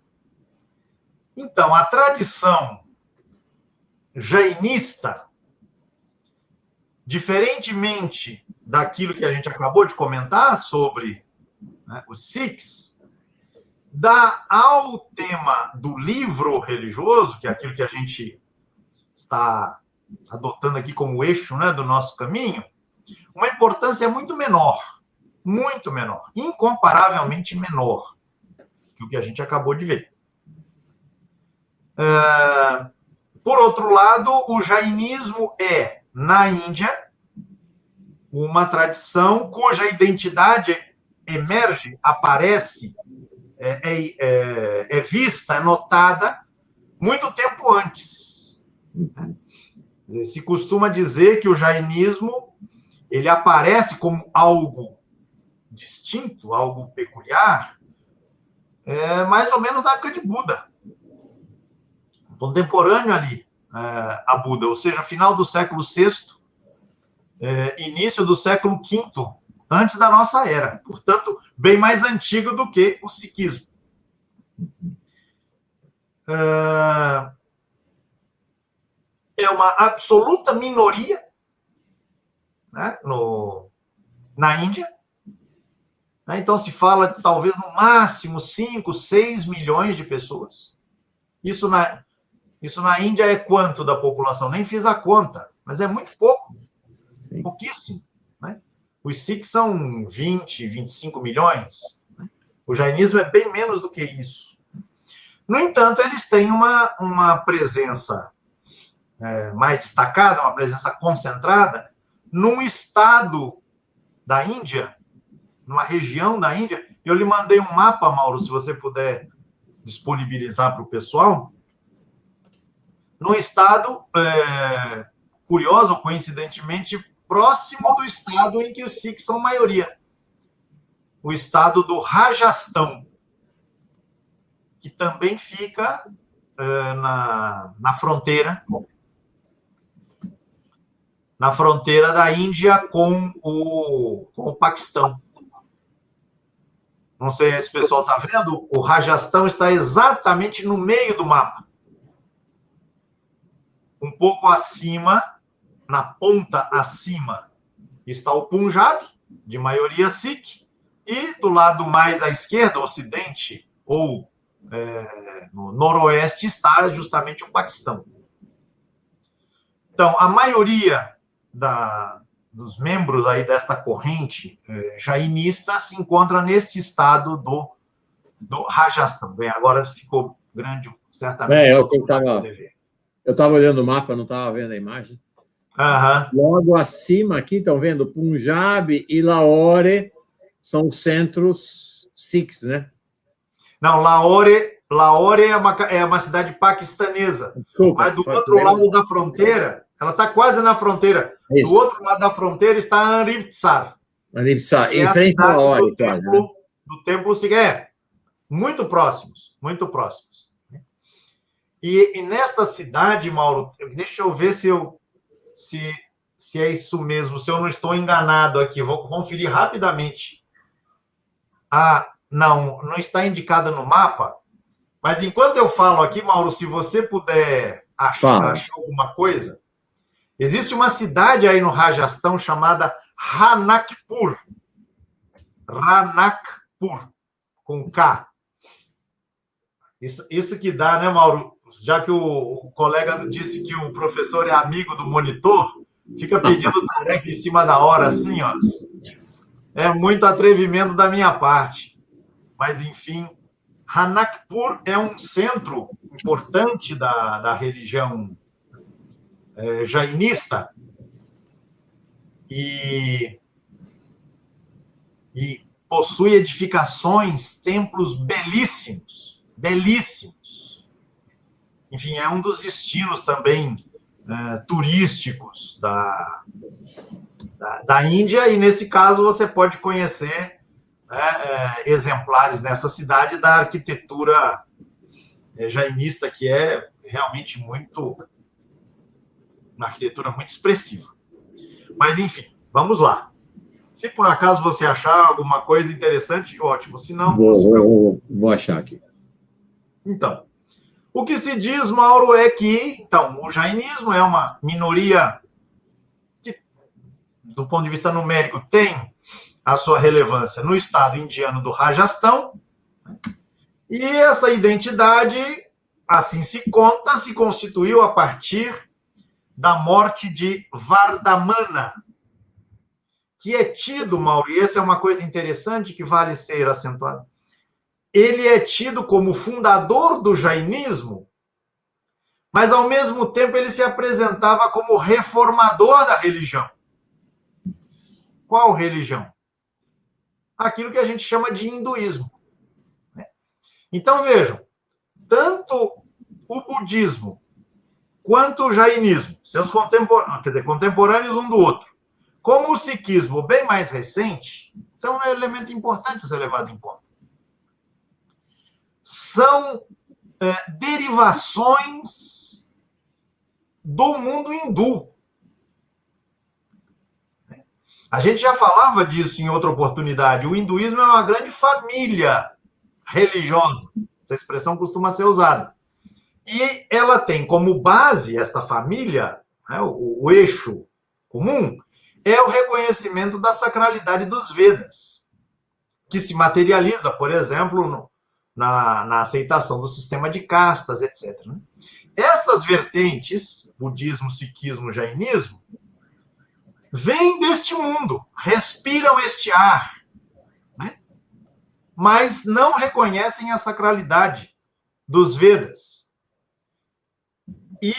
Então, a tradição jainista, diferentemente daquilo que a gente acabou de comentar sobre, né, os Sikhs, dá ao tema do livro religioso, que é aquilo que a gente está adotando aqui como eixo, né, do nosso caminho, uma importância muito menor, incomparavelmente menor que o que a gente acabou de ver. Por outro lado, o jainismo é, na Índia, uma tradição cuja identidade emerge, aparece, é vista, é notada muito tempo antes. Se costuma dizer que o jainismo ele aparece como algo distinto, algo peculiar, mais ou menos na época de Buda, contemporâneo ali a Buda, ou seja, final do século VI, início do século V, antes da nossa era. Portanto, bem mais antigo do que o sikhismo. É uma absoluta minoria, né, na Índia. Então, se fala de talvez no máximo 5, 6 milhões de pessoas. Isso na Índia é quanto da população? Nem fiz a conta, mas é muito pouco. Sim. Pouquíssimo. Né? Os Sikhs são 20, 25 milhões. Né? O jainismo é bem menos do que isso. No entanto, eles têm uma presença mais destacada, uma presença concentrada, num estado da Índia, numa região da Índia. Eu lhe mandei um mapa, Mauro, se você puder disponibilizar para o pessoal, num estado, curioso ou coincidentemente, próximo do estado em que os Sikhs são maioria. O estado do Rajastão, que também fica na fronteira da Índia com o Paquistão. Não sei se o pessoal está vendo, o Rajastão está exatamente no meio do mapa. Um pouco acima, na ponta acima, está o Punjab, de maioria Sikh, e do lado mais à esquerda, ocidente, ou no noroeste, está justamente o Paquistão. Então, a maioria dos membros aí desta corrente jainista se encontra neste estado do Rajastão. Bem, agora ficou grande, certamente. Eu estava olhando o mapa, não estava vendo a imagem. Logo acima aqui, estão vendo, Punjab e Lahore são os centros Sikhs, né? Não, Lahore é uma cidade paquistanesa. Desculpa, mas do outro lado da fronteira, ela está quase na fronteira. Isso. Do outro lado da fronteira está Amritsar. Em frente a Lahore, do templo Sikh. Muito próximos, muito próximos. E nesta cidade, Mauro, deixa eu ver se é isso mesmo, se eu não estou enganado aqui. Vou conferir rapidamente. Não está indicada no mapa, mas enquanto eu falo aqui, Mauro, se você puder achar alguma coisa, existe uma cidade aí no Rajastão chamada Ranakpur. Ranakpur, com K. Isso que dá, né, Mauro? Já que o colega disse que o professor é amigo do monitor, fica pedindo tarefa em cima da hora, assim, ó. É muito atrevimento da minha parte. Mas, enfim, Ranakpur é um centro importante da religião jainista e possui edificações, templos belíssimos, belíssimos. Enfim, é um dos destinos também turísticos da Índia, e nesse caso você pode conhecer exemplares nessa cidade da arquitetura jainista, que é realmente uma arquitetura muito expressiva. Mas, enfim, vamos lá. Se por acaso você achar alguma coisa interessante, ótimo. Se não, vou achar aqui. Então, o que se diz, Mauro, é que o jainismo é uma minoria que, do ponto de vista numérico, tem a sua relevância no estado indiano do Rajastão, e essa identidade, assim se conta, se constituiu a partir da morte de Vardhamana, que é tido, Mauro, e essa é uma coisa interessante que vale ser acentuada, ele é tido como fundador do jainismo, mas, ao mesmo tempo, ele se apresentava como reformador da religião. Qual religião? Aquilo que a gente chama de hinduísmo. Então, vejam, tanto o budismo quanto o jainismo, seus contemporâneos um do outro, como o sikhismo, bem mais recente, são um elemento importante a ser levado em conta. São derivações do mundo hindu. A gente já falava disso em outra oportunidade. O hinduísmo é uma grande família religiosa. Essa expressão costuma ser usada. E ela tem como base, esta família, o eixo comum, é o reconhecimento da sacralidade dos Vedas, que se materializa, por exemplo, na aceitação do sistema de castas, etc. Estas vertentes, budismo, sikhismo, jainismo, vêm deste mundo, respiram este ar, mas não reconhecem a sacralidade dos Vedas e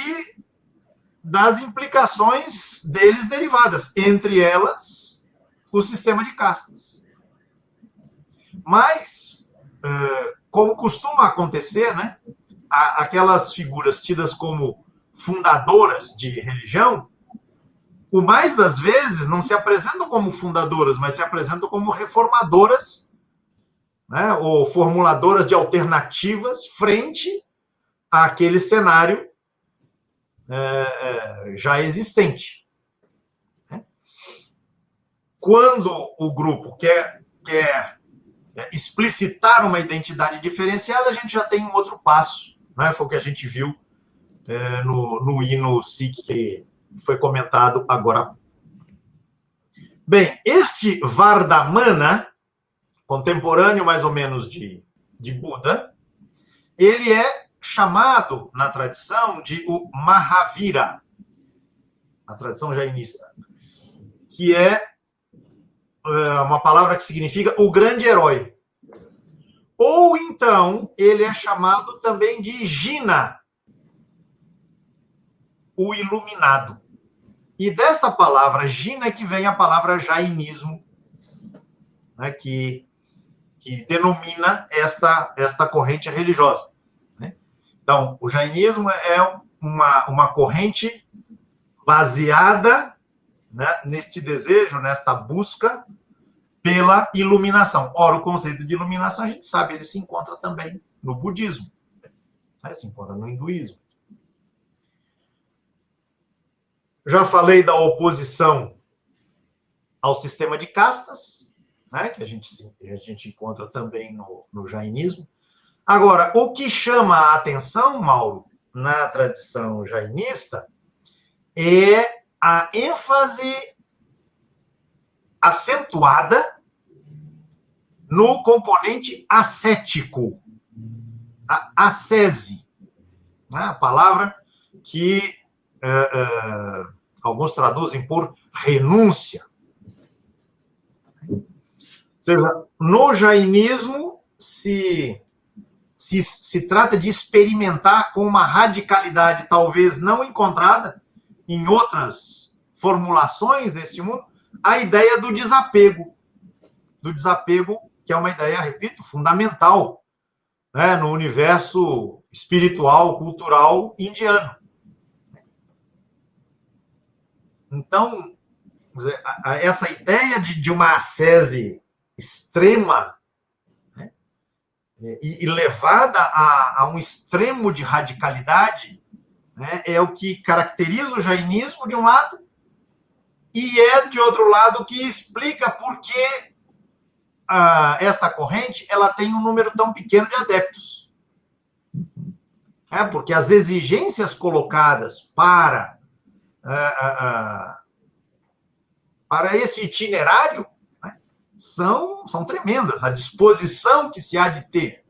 das implicações deles derivadas, entre elas o sistema de castas. Mas, como costuma acontecer, aquelas figuras tidas como fundadoras de religião, o mais das vezes não se apresentam como fundadoras, mas se apresentam como reformadoras, ou formuladoras de alternativas frente àquele cenário já existente. Quando o grupo quer explicitar uma identidade diferenciada, a gente já tem um outro passo, né? Foi o que a gente viu no hino Sikh, que foi comentado agora. Bem, este Vardhamana, contemporâneo mais ou menos de Buda, ele é chamado na tradição de o Mahavira, na tradição jainista, que é uma palavra que significa o grande herói. Ou então ele é chamado também de Jina, o iluminado. E desta palavra Jina é que vem a palavra jainismo, né, que denomina esta corrente religiosa. Né? Então, o jainismo é uma corrente baseada, né, neste desejo, nesta busca pela iluminação. Ora, o conceito de iluminação, a gente sabe, ele se encontra também no budismo, né? Se encontra no hinduísmo. Já falei da oposição ao sistema de castas, né, que a gente encontra também no jainismo. Agora, o que chama a atenção, Mauro, na tradição jainista, é a ênfase acentuada no componente ascético, a ascese, né, a palavra que alguns traduzem por renúncia. Ou seja, no jainismo se trata de experimentar com uma radicalidade talvez não encontrada em outras formulações deste mundo, a ideia do desapego. Do desapego, que é uma ideia, repito, fundamental, né, no universo espiritual, cultural indiano. Então, essa ideia de uma ascese extrema, né, e levada a um extremo de radicalidade, né, é o que caracteriza o jainismo, de um lado, e de outro lado, que explica por que esta corrente ela tem um número tão pequeno de adeptos. Porque as exigências colocadas para esse itinerário, né, são tremendas. A disposição que se há de ter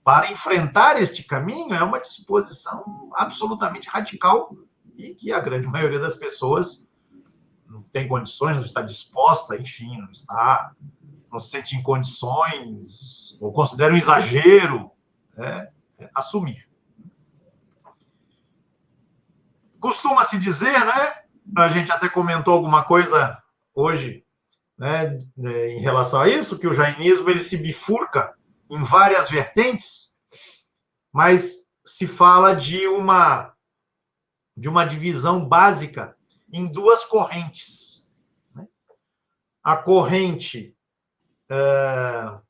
para enfrentar este caminho é uma disposição absolutamente radical e que a grande maioria das pessoas não tem condições, não está disposta, enfim, não se sente em condições, ou considera um exagero assumir. Costuma-se dizer, né? A gente até comentou alguma coisa hoje, né, em relação a isso, que o jainismo ele se bifurca em várias vertentes, mas se fala de uma divisão básica em duas correntes. Né? A corrente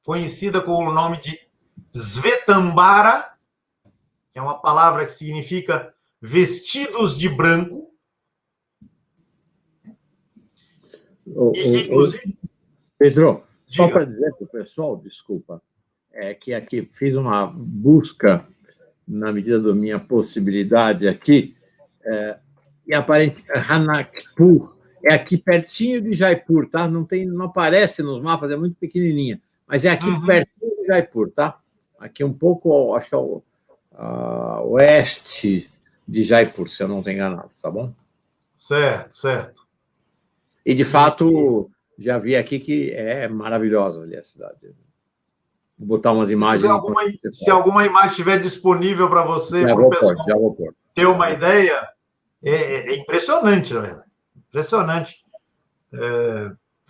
conhecida com o nome de Svetambara, que é uma palavra que significa vestidos de branco. Pedro, só para dizer para o pessoal, desculpa, que aqui fiz uma busca na medida da minha possibilidade aqui, e aparentemente Ranakpur é aqui pertinho de Jaipur, tá? Não aparece nos mapas, é muito pequenininha, mas é aqui pertinho de Jaipur, tá? Aqui um pouco, acho que é o oeste de Jaipur, se eu não estou enganado, tá bom? Certo. E, de fato, já vi aqui que é maravilhosa ali a cidade. Vou botar umas imagens. Se alguma imagem estiver disponível para você, para o pessoal ter uma ideia, é impressionante, na verdade. Impressionante.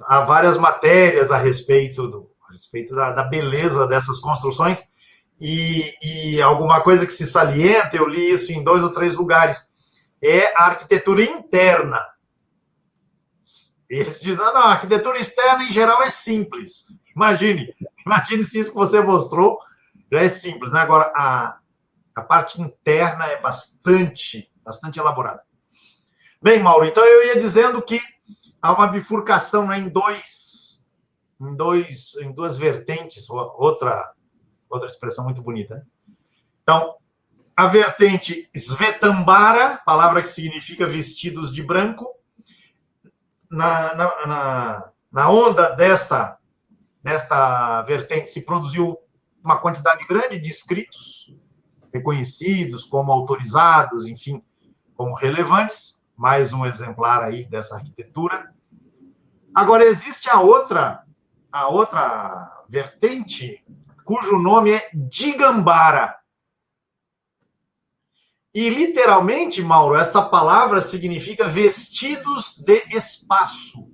Há várias matérias a respeito da beleza dessas construções e alguma coisa que se salienta, eu li isso em 2 ou 3 lugares, é a arquitetura interna. Eles dizem, não, a arquitetura externa, em geral, é simples. Imagine se isso que você mostrou já é simples. Né? Agora, a A parte interna é bastante elaborada. Bem, Mauro, então eu ia dizendo que há uma bifurcação, né, em duas vertentes, outra expressão muito bonita, né? Então, a vertente Svetambara, palavra que significa vestidos de branco, na onda desta vertente se produziu uma quantidade grande de escritos reconhecidos como autorizados, enfim, como relevantes, mais um exemplar aí dessa arquitetura. Agora, existe a outra vertente, cujo nome é Digambara. E, literalmente, Mauro, esta palavra significa vestidos de espaço.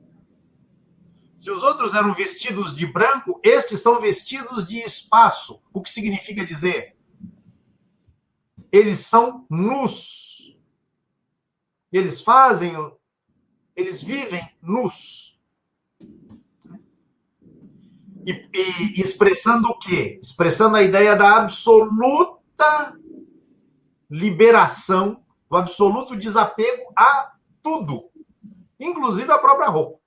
Se os outros eram vestidos de branco, estes são vestidos de espaço. O que significa dizer? Eles são nus. Eles vivem nus. E expressando o quê? Expressando a ideia da absoluta liberação, do absoluto desapego a tudo, inclusive a própria roupa.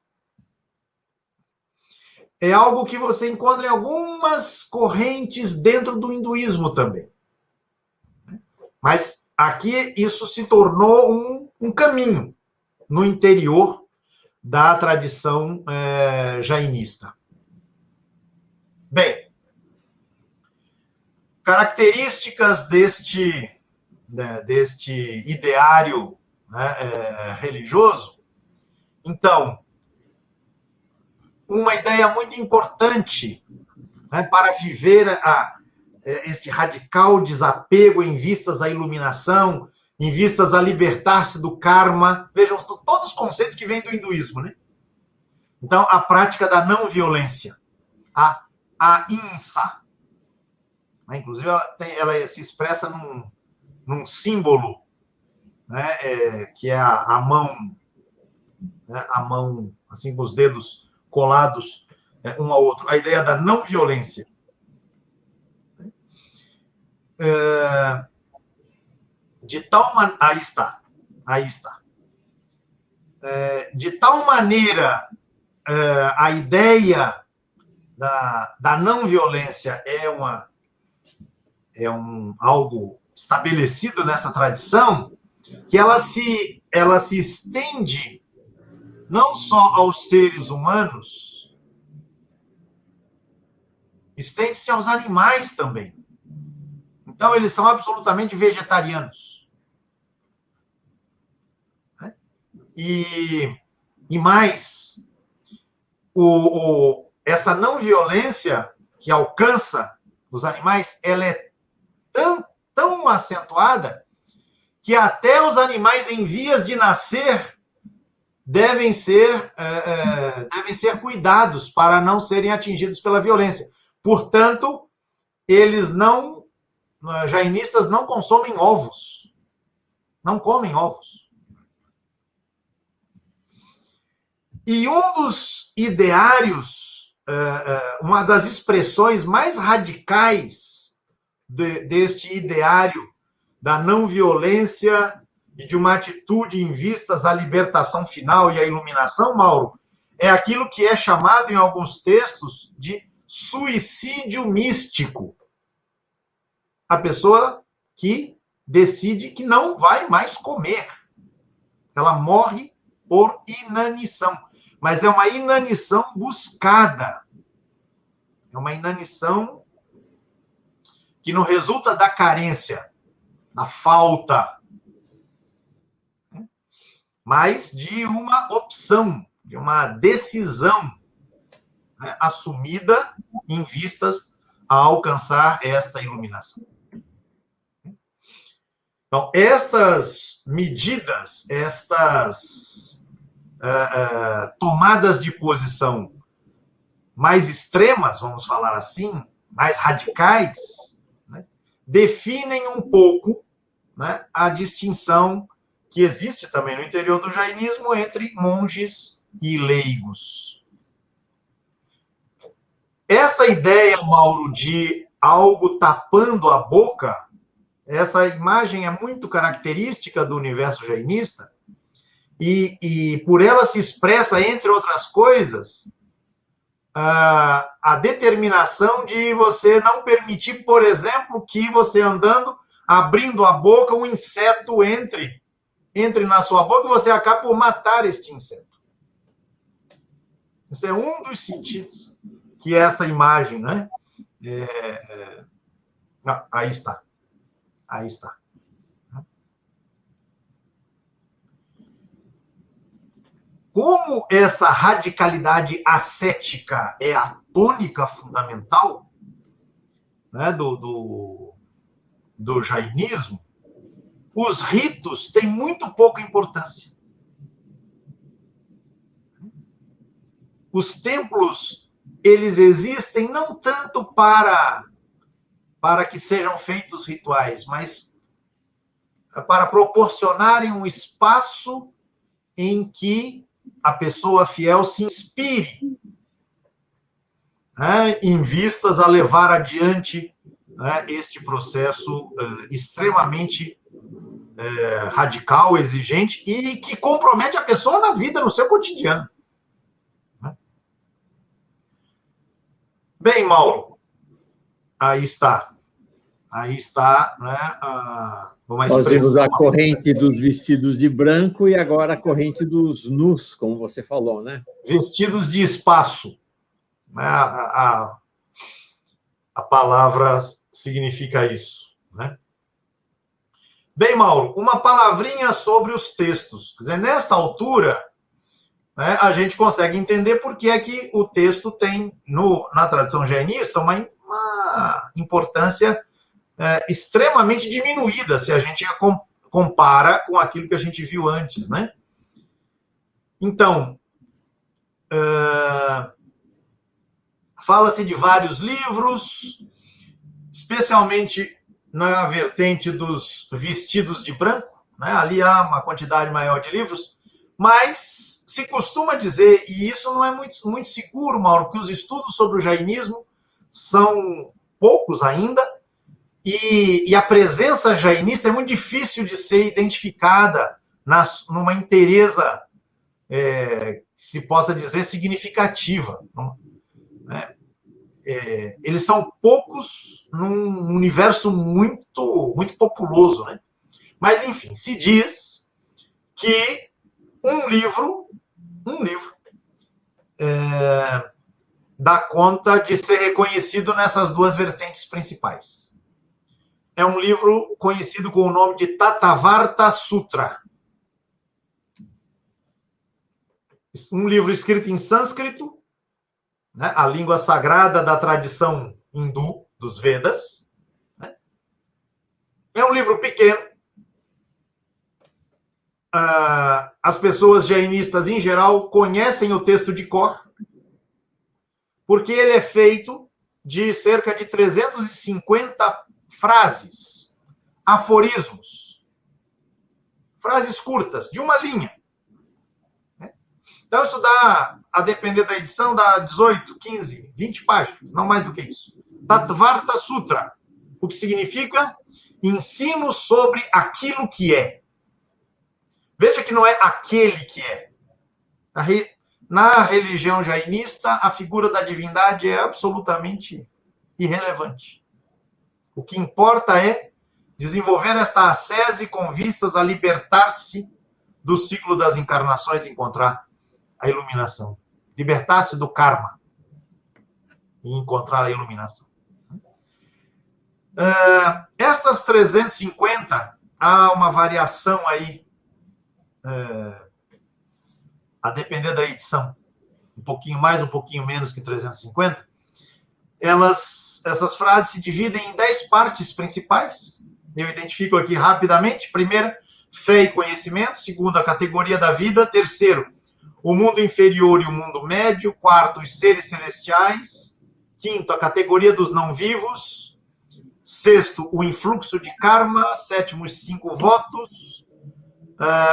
É algo que você encontra em algumas correntes dentro do hinduísmo também. Mas aqui isso se tornou um caminho no interior da tradição jainista. Bem, características deste ideário, né, religioso. Então, uma ideia muito importante, né, para viver este radical desapego em vistas à iluminação, em vistas a libertar-se do karma. Vejam, todos os conceitos que vêm do hinduísmo, né? Então, a prática da não violência, a ahimsa. Inclusive, ela se expressa num símbolo, né, que é a mão, né, a mão, assim, com os dedos colados, um ao outro. A ideia da não violência. De tal maneira... Aí está. De tal maneira, a ideia da não violência é algo estabelecido nessa tradição, que ela se estende não só aos seres humanos, estende-se aos animais também. Então, eles são absolutamente vegetarianos. E mais, essa não violência que alcança os animais, ela é tão acentuada que até os animais em vias de nascer devem ser cuidados para não serem atingidos pela violência. Portanto, jainistas não consomem ovos. Não comem ovos. E um dos ideários, uma das expressões mais radicais deste ideário da não violência e de uma atitude em vistas à libertação final e à iluminação, Mauro, é aquilo que é chamado em alguns textos de suicídio místico. A pessoa que decide que não vai mais comer. Ela morre por inanição. Mas é uma inanição buscada. É uma inanição que não resulta da carência, da falta, né? Mas de uma opção, de uma decisão, né, assumida em vistas a alcançar esta iluminação. Então, estas medidas, estas tomadas de posição mais extremas, vamos falar assim, mais radicais, né, definem um pouco, né, a distinção que existe também no interior do jainismo entre monges e leigos. Esta ideia, Mauro, de algo tapando a boca, essa imagem é muito característica do universo jainista e por ela se expressa, entre outras coisas, a determinação de você não permitir, por exemplo, que você andando, abrindo a boca, um inseto entre na sua boca e você acaba por matar este inseto. Esse é um dos sentidos que essa imagem, né? Aí está. Aí está. Como essa radicalidade ascética é a tônica fundamental, né, do jainismo, os ritos têm muito pouca importância. Os templos, eles existem não tanto para que sejam feitos rituais, mas para proporcionarem um espaço em que a pessoa fiel se inspire, né, em vistas a levar adiante, né, este processo extremamente radical, exigente e que compromete a pessoa na vida, no seu cotidiano. Bem, Mauro, aí está. Aí está, né, Nós vimos a corrente dos vestidos de branco e agora a corrente dos nus, como você falou, né? Vestidos de espaço. Né? A palavra significa isso. Né? Bem, Mauro, uma palavrinha sobre os textos. Quer dizer, nesta altura, né, a gente consegue entender por que é que o texto tem, na tradição jainista, uma importância extremamente diminuída, se a gente compara com aquilo que a gente viu antes, né? Então, fala-se de vários livros, especialmente na vertente dos vestidos de branco, né? Ali há uma quantidade maior de livros, mas se costuma dizer, e isso não é muito seguro, Mauro, porque os estudos sobre o jainismo são poucos ainda, e a presença jainista é muito difícil de ser identificada numa inteireza, se possa dizer, significativa. Né? Eles são poucos num universo muito, muito populoso. Né? Mas, enfim, se diz que um livro dá conta de ser reconhecido nessas duas vertentes principais. É um livro conhecido com o nome de Tattavarta Sutra. Um livro escrito em sânscrito, né, a língua sagrada da tradição hindu, dos Vedas. Né? É um livro pequeno. As pessoas jainistas, em geral, conhecem o texto de cor, porque ele é feito de cerca de 350 frases, aforismos, frases curtas, de uma linha. Então, isso dá, a depender da edição, dá 18, 15, 20 páginas, não mais do que isso. Tattvarta Sutra, o que significa ensino sobre aquilo que é. Veja que não é aquele que é. Na religião jainista, a figura da divindade é absolutamente irrelevante. O que importa é desenvolver esta ascese com vistas a libertar-se do ciclo das encarnações e encontrar a iluminação. Libertar-se do karma e encontrar a iluminação. Estas 350, há uma variação aí, a depender da edição, um pouquinho mais, um pouquinho menos que 350, essas frases se dividem em 10 partes principais. Eu identifico aqui rapidamente. Primeira, fé e conhecimento. Segunda, a categoria da vida. Terceiro, o mundo inferior e o mundo médio. Quarto, os seres celestiais. Quinto, a categoria dos não vivos. Sexto, o influxo de karma. Sétimo, os 5 votos.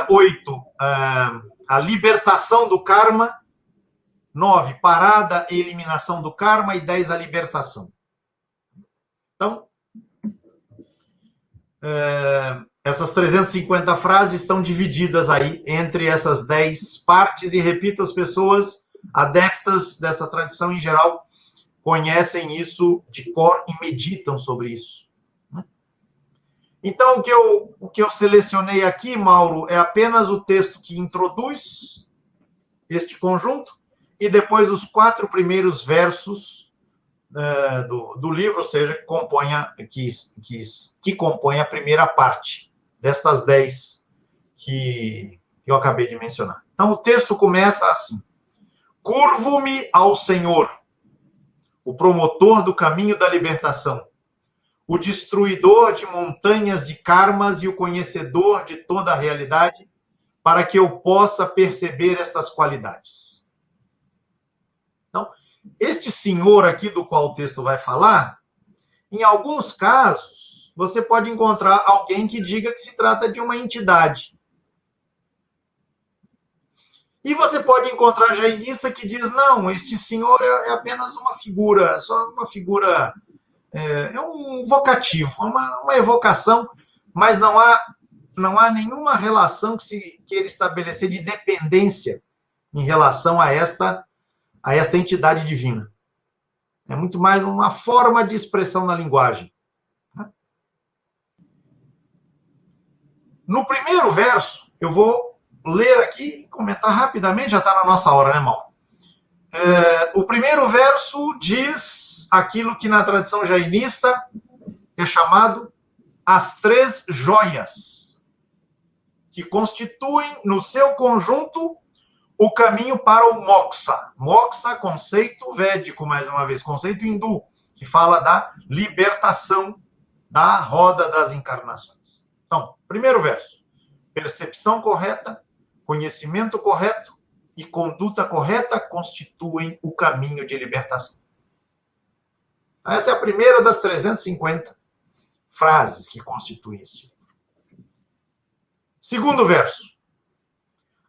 8, a libertação do karma. 9, parada e eliminação do karma. E 10, a libertação. Então, essas 350 frases estão divididas aí entre essas 10 partes, e repito, as pessoas adeptas dessa tradição em geral conhecem isso de cor e meditam sobre isso. Então, o que eu selecionei aqui, Mauro, é apenas o texto que introduz este conjunto e depois os 4 primeiros versos do livro, ou seja, que compõe a primeira parte destas 10 que eu acabei de mencionar. Então, o texto começa assim: curvo-me ao Senhor, o promotor do caminho da libertação, o destruidor de montanhas de karmas e o conhecedor de toda a realidade, para que eu possa perceber estas qualidades. Então, este senhor aqui do qual o texto vai falar, em alguns casos, você pode encontrar alguém que diga que se trata de uma entidade. E você pode encontrar jainista que diz, não, este senhor é apenas uma figura, só uma figura, é um vocativo, uma evocação, mas não há nenhuma relação que se queira estabelecer de dependência em relação a esta entidade divina. É muito mais uma forma de expressão na linguagem. No primeiro verso, eu vou ler aqui e comentar rapidamente, já está na nossa hora, né, Mal? O primeiro verso diz aquilo que na tradição jainista é chamado as 3 joias, que constituem no seu conjunto o caminho para o moksha. Moksha, conceito védico, mais uma vez, conceito hindu, que fala da libertação da roda das encarnações. Então, primeiro verso: percepção correta, conhecimento correto e conduta correta constituem o caminho de libertação. Essa é a primeira das 350 frases que constituem este livro. Segundo verso: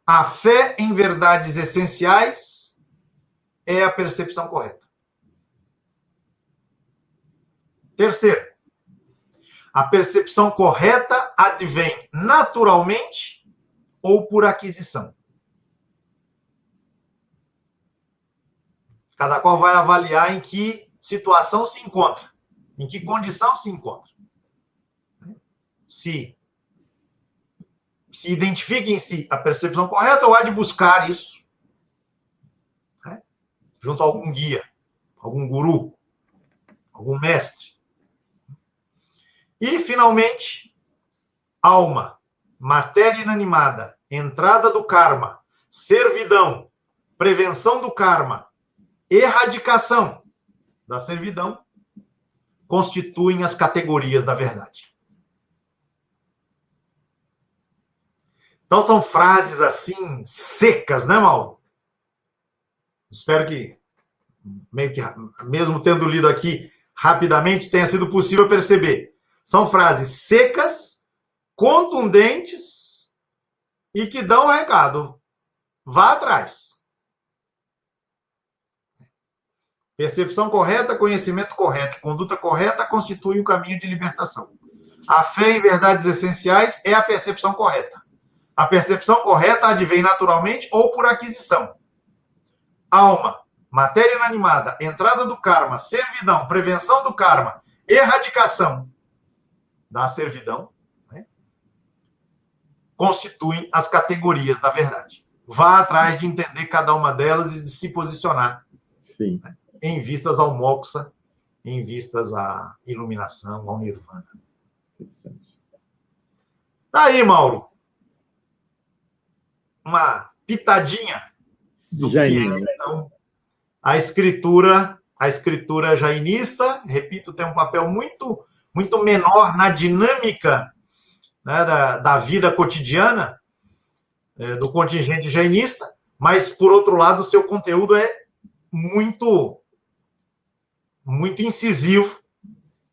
a fé em verdades essenciais é a percepção correta. Terceiro: a percepção correta advém naturalmente ou por aquisição. Cada qual vai avaliar em que situação se encontra, em que condição se encontra. Se identifica em si a percepção correta ou há de buscar isso, né, junto a algum guia, algum guru, algum mestre. E, finalmente, alma, matéria inanimada, entrada do karma, servidão, prevenção do karma, erradicação da servidão, constituem as categorias da verdade. Então, são frases assim, secas, né, Mauro? Espero que, mesmo tendo lido aqui rapidamente, tenha sido possível perceber. São frases secas, contundentes e que dão o recado. Vá atrás. Percepção correta, conhecimento correto, conduta correta constitui o caminho de libertação. A fé em verdades essenciais é a percepção correta. A percepção correta advém naturalmente ou por aquisição. Alma, matéria inanimada, entrada do karma, servidão, prevenção do karma, erradicação da servidão, né, constituem as categorias da verdade. Vá atrás de entender cada uma delas e de se posicionar. Sim. Né, em vistas ao moksha, em vistas à iluminação, ao nirvana. Tá aí, Mauro. Uma pitadinha do que é, então, a escritura jainista. Repito, tem um papel muito, muito menor na dinâmica, né, da vida cotidiana do contingente jainista, mas, por outro lado, o seu conteúdo é muito, muito incisivo,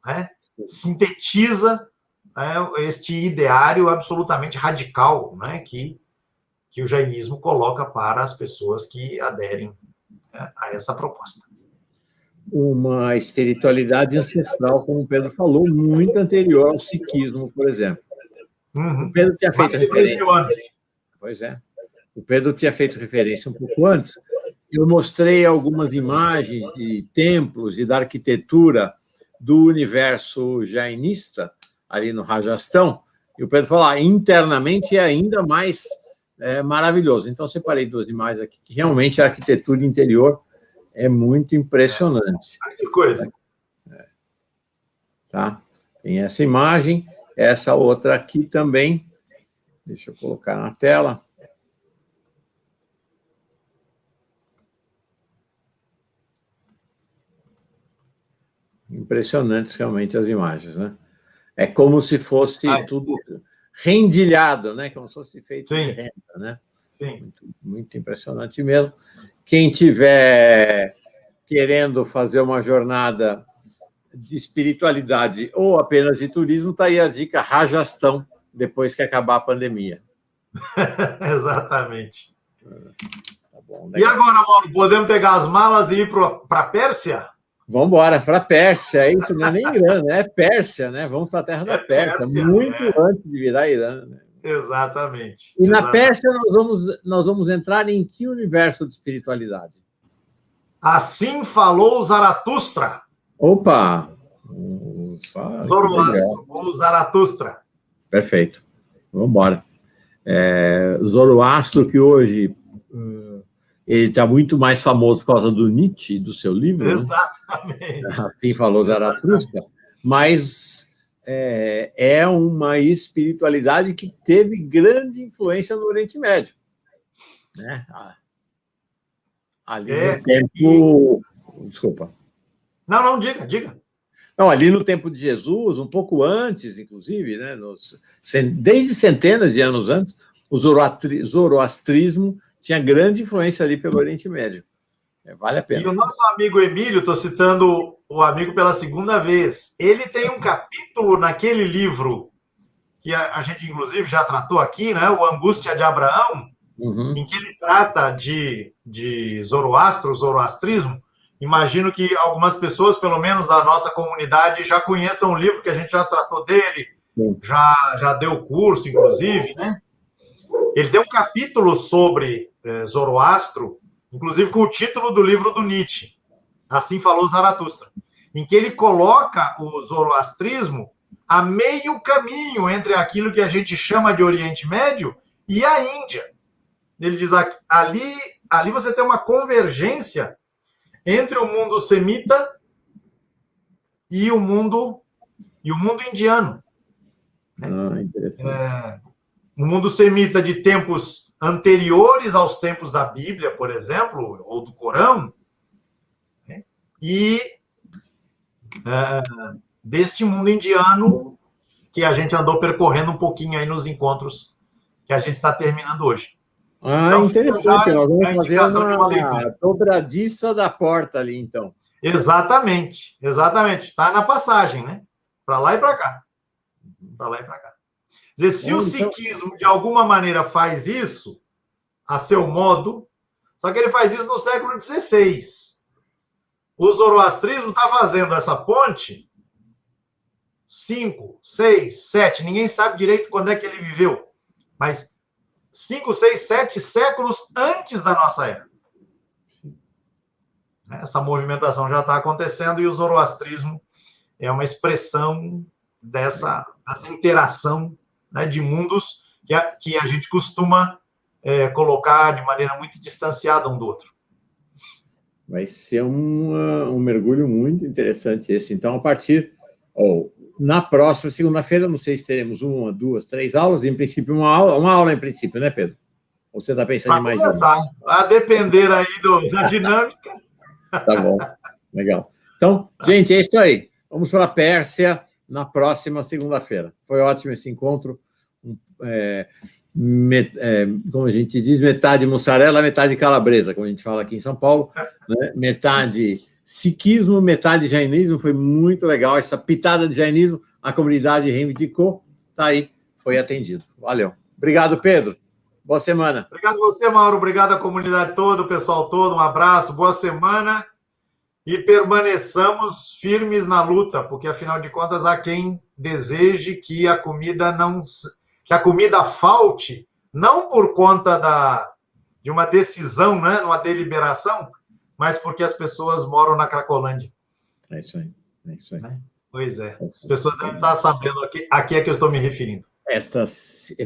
né? Sintetiza, né, este ideário absolutamente radical, né, que o jainismo coloca para as pessoas que aderem, né, a essa proposta. uma espiritualidade ancestral, como o Pedro falou, muito anterior ao sikhismo, por exemplo. O Pedro tinha feito referência. Pois é. O Pedro tinha feito referência um pouco antes. Eu mostrei algumas imagens de templos e da arquitetura do universo jainista, ali no Rajastão, e o Pedro falou, internamente é ainda mais maravilhoso. Então, separei duas imagens aqui, que realmente a arquitetura interior é muito impressionante. Que coisa! Tá? Tem essa imagem, essa outra aqui também. Deixa eu colocar na tela. Impressionantes realmente as imagens, né? É como se fosse tudo rendilhado, né? Como se fosse feito de renda, né? Sim. Muito, muito impressionante mesmo. Quem tiver querendo fazer uma jornada de espiritualidade ou apenas de turismo, está aí a dica Rajastão, depois que acabar a pandemia. Exatamente. Tá bom, e agora, Mauro, podemos pegar as malas e ir para a Pérsia? Vamos embora, para a Pérsia. Isso não é nem Irã, né? É Pérsia, né? Vamos para a terra da Pérsia, muito antes de virar Irã. Né? Exatamente. E na Pérsia nós vamos entrar em que universo de espiritualidade? Assim falou Zaratustra. Opa! Zoroastro, ou Zaratustra. Perfeito. Vamos embora. Zoroastro, que hoje ele está muito mais famoso por causa do Nietzsche, do seu livro. Exatamente. Né? Assim falou Zaratustra. Mas é uma espiritualidade que teve grande influência no Oriente Médio. Né? Ali no tempo... Desculpa. Não, diga. Não, ali no tempo de Jesus, um pouco antes, inclusive, né, desde centenas de anos antes, o zoroastrismo tinha grande influência ali pelo Oriente Médio. Vale a pena. E o nosso amigo Emílio, estou citando o amigo pela segunda vez, ele tem um capítulo naquele livro que a gente, inclusive, já tratou aqui, né, o Angústia de Abraão, em que ele trata de Zoroastro, zoroastrismo. Imagino que algumas pessoas, pelo menos da nossa comunidade, já conheçam o livro, que a gente já tratou dele, já deu curso, inclusive, né? Ele tem um capítulo sobre Zoroastro, inclusive com o título do livro do Nietzsche, Assim Falou Zaratustra, em que ele coloca o zoroastrismo a meio caminho entre aquilo que a gente chama de Oriente Médio e a Índia. Ele diz que ali você tem uma convergência entre o mundo semita e o mundo indiano. Interessante. O mundo semita de tempos anteriores aos tempos da Bíblia, por exemplo, ou do Corão, né? E deste mundo indiano que a gente andou percorrendo um pouquinho aí nos encontros que a gente está terminando hoje. Então, interessante, nós vamos fazer uma dobradiça da porta ali, então. Exatamente. Está na passagem, né? Para lá e para cá. Quer dizer, se o sikhismo, de alguma maneira, faz isso, a seu modo, só que ele faz isso no século XVI. O zoroastrismo está fazendo essa ponte 5, 6, 7, ninguém sabe direito quando é que ele viveu, mas 5, 6, 7 séculos antes da nossa era. Essa movimentação já está acontecendo e o zoroastrismo é uma expressão dessa interação, né, de mundos que a gente costuma colocar de maneira muito distanciada um do outro. Vai ser um mergulho muito interessante esse. Então, a partir... na próxima segunda-feira, não sei se teremos 1, 2, 3 aulas, em princípio uma aula em princípio, né, Pedro? Ou você está pensando em mais de uma? A depender aí da dinâmica. Tá bom, legal. Então, gente, é isso aí. Vamos para a Pérsia na próxima segunda-feira. Foi ótimo esse encontro. Como a gente diz, metade mussarela, metade calabresa, como a gente fala aqui em São Paulo, né? Metade sikhismo, metade jainismo, foi muito legal. Essa pitada de jainismo, a comunidade reivindicou, tá aí, foi atendido. Valeu. Obrigado, Pedro. Boa semana. Obrigado a você, Mauro. Obrigado à comunidade toda, o pessoal todo. Um abraço, boa semana. e permaneçamos firmes na luta, porque afinal de contas há quem deseje que a comida falte, não por conta de uma decisão, né, uma deliberação, mas porque as pessoas moram na Cracolândia. É isso aí. É isso aí. Pois é. As pessoas devem estar sabendo aqui é que eu estou me referindo.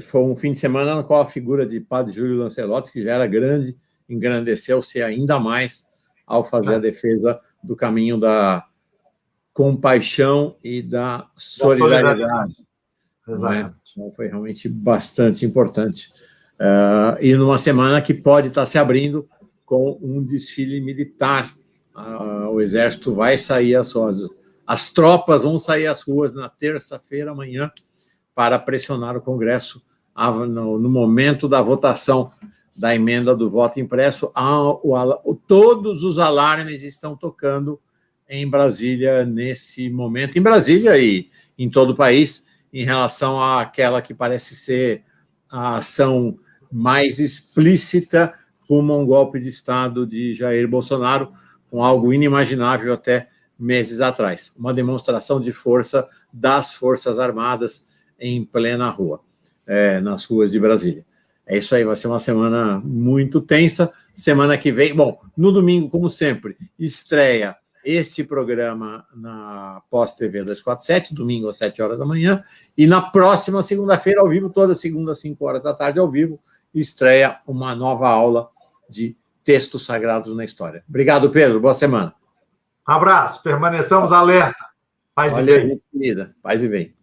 Foi um fim de semana no qual a figura de Padre Júlio Lancelotti, que já era grande, engrandeceu-se ainda mais ao fazer a defesa do caminho da compaixão e da solidariedade. Exatamente. Então, foi realmente bastante importante. E numa semana que pode estar se abrindo com um desfile militar. O Exército vai sair às ruas. As tropas vão sair às ruas na terça-feira, amanhã, para pressionar o Congresso no momento da votação da emenda do voto impresso. Todos os alarmes estão tocando em Brasília nesse momento, em Brasília e em todo o país, em relação àquela que parece ser a ação mais explícita rumo a um golpe de Estado de Jair Bolsonaro, com algo inimaginável até meses atrás. Uma demonstração de força das Forças Armadas em plena rua, nas ruas de Brasília. É isso aí, vai ser uma semana muito tensa. Semana que vem, bom, no domingo, como sempre, estreia este programa na Pós-TV 247, domingo às 7 horas da manhã, e na próxima segunda-feira, ao vivo, toda segunda às 5 horas da tarde, ao vivo, estreia uma nova aula de textos sagrados na história. Obrigado, Pedro. Boa semana. Abraço. Permaneçamos alerta. Paz e bem. Querida. Paz e bem.